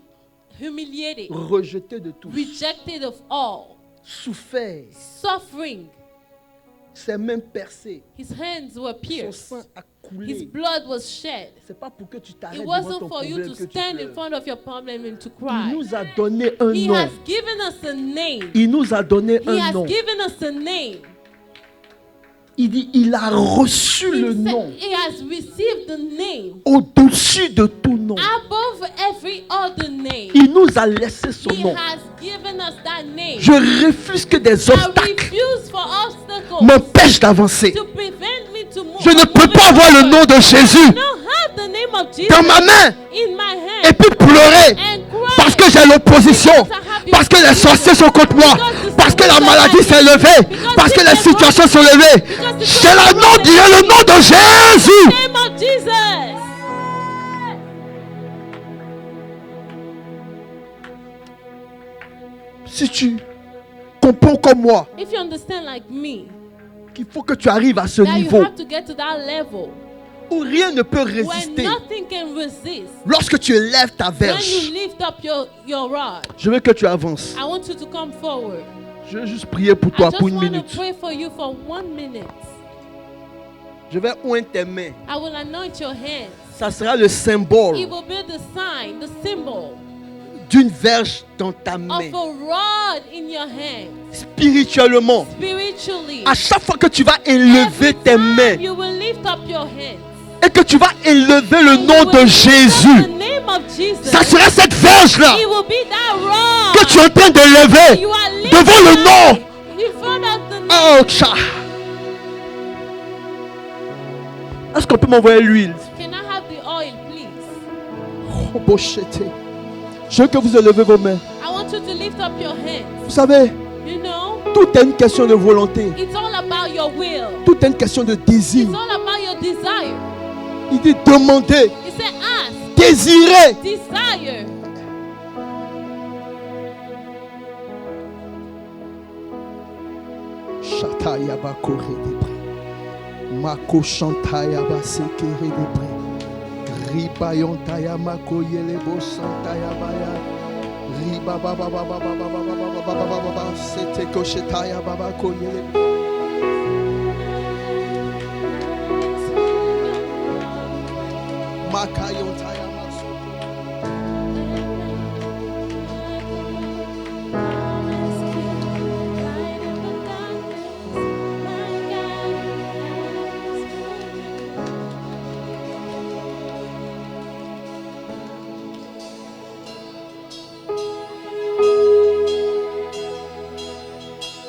S2: humiliated,
S1: rejeté de tous,
S2: rejected of all,
S1: souffert,
S2: suffering.
S1: ses mains percées,
S2: His hands were
S1: son
S2: pierced.
S1: sang a
S2: His
S1: coulé.
S2: blood was shed.
S1: C'est pas pour que tu
S2: It
S1: t'arrêtes devant
S2: wasn't
S1: ton
S2: for you
S1: problème
S2: to
S1: que tu
S2: stand in
S1: pleures.
S2: front of your problem and to
S1: Il
S2: cry.
S1: nous a donné un
S2: He
S1: nom.
S2: has given us a name.
S1: Il nous a donné
S2: He
S1: un
S2: has
S1: nom.
S2: given us a name.
S1: Il dit, il a reçu
S2: He,
S1: le
S2: said
S1: nom
S2: he has received the name
S1: au-dessus de tout nom.
S2: above every other name.
S1: Il nous a laissé son
S2: He
S1: nom.
S2: has given us that name.
S1: Je refuse que des
S2: I
S1: obstacles
S2: refuse for obstacles
S1: m'empêchent d'avancer.
S2: to prevent me to move.
S1: Je ne peux pas avoir le nom de Jésus
S2: I don't have the name of Jesus
S1: dans ma main
S2: in my hand
S1: et puis pleurer
S2: and cry
S1: parce que j'ai l'opposition, parce que les sorciers sont contre moi, parce que la maladie s'est levée, parce que les situations sont levées. J'ai le nom de Jésus.
S2: name of Jesus.
S1: Si tu comprends comme moi
S2: If you understand like me,
S1: qu'il faut que tu arrives à ce
S2: that you
S1: niveau
S2: have to get to that level
S1: où rien ne peut
S2: when
S1: résister,
S2: nothing can resist.
S1: lorsque tu élèves ta
S2: When
S1: verge,
S2: you lift up your rod,
S1: je veux que tu avances.
S2: I want you to come forward.
S1: Je veux juste prier pour
S2: I
S1: toi
S2: just
S1: pour une
S2: want to
S1: minute.
S2: pray for you for 1 minute.
S1: Je vais oindre tes mains.
S2: I will anoint your hands.
S1: Ça sera le symbole
S2: It will be the sign, the symbol
S1: d'une verge dans ta
S2: of
S1: main.
S2: a rod in your hand.
S1: Spirituellement,
S2: Spiritually,
S1: à chaque fois que tu vas élever
S2: every
S1: tes
S2: time
S1: mains
S2: you will lift up your hands.
S1: et que tu vas élever le
S2: You
S1: nom
S2: will
S1: de
S2: lift up
S1: Jésus,
S2: the name of Jesus.
S1: ça sera cette verge-là
S2: It will be that rod
S1: que tu es en train de lever
S2: you are
S1: devant le
S2: lifting
S1: nom.
S2: up in front of the name.
S1: Oh, tcha. Est-ce qu'on peut m'envoyer l'huile?
S2: Can I have the oil, please?
S1: Oh, bochette. Je veux que vous élevez vos mains.
S2: I want you to lift up your hands.
S1: Vous savez,
S2: You know,
S1: tout est une question de volonté.
S2: it's all about your will.
S1: Tout est une question de désir.
S2: It's all about your desire.
S1: Il dit demander,
S2: He said, ask,
S1: désirer.
S2: desire.
S1: Shataya ba kore de bre. Mako shantaya ba sekere de bre. Riba yontaya mako yele bo santaya ba ya. Riba ba ba ba ba ba ba ba ba ba ba ba ba ba ba. Sete ko shetaya ba ba ko yele. Maka yontaya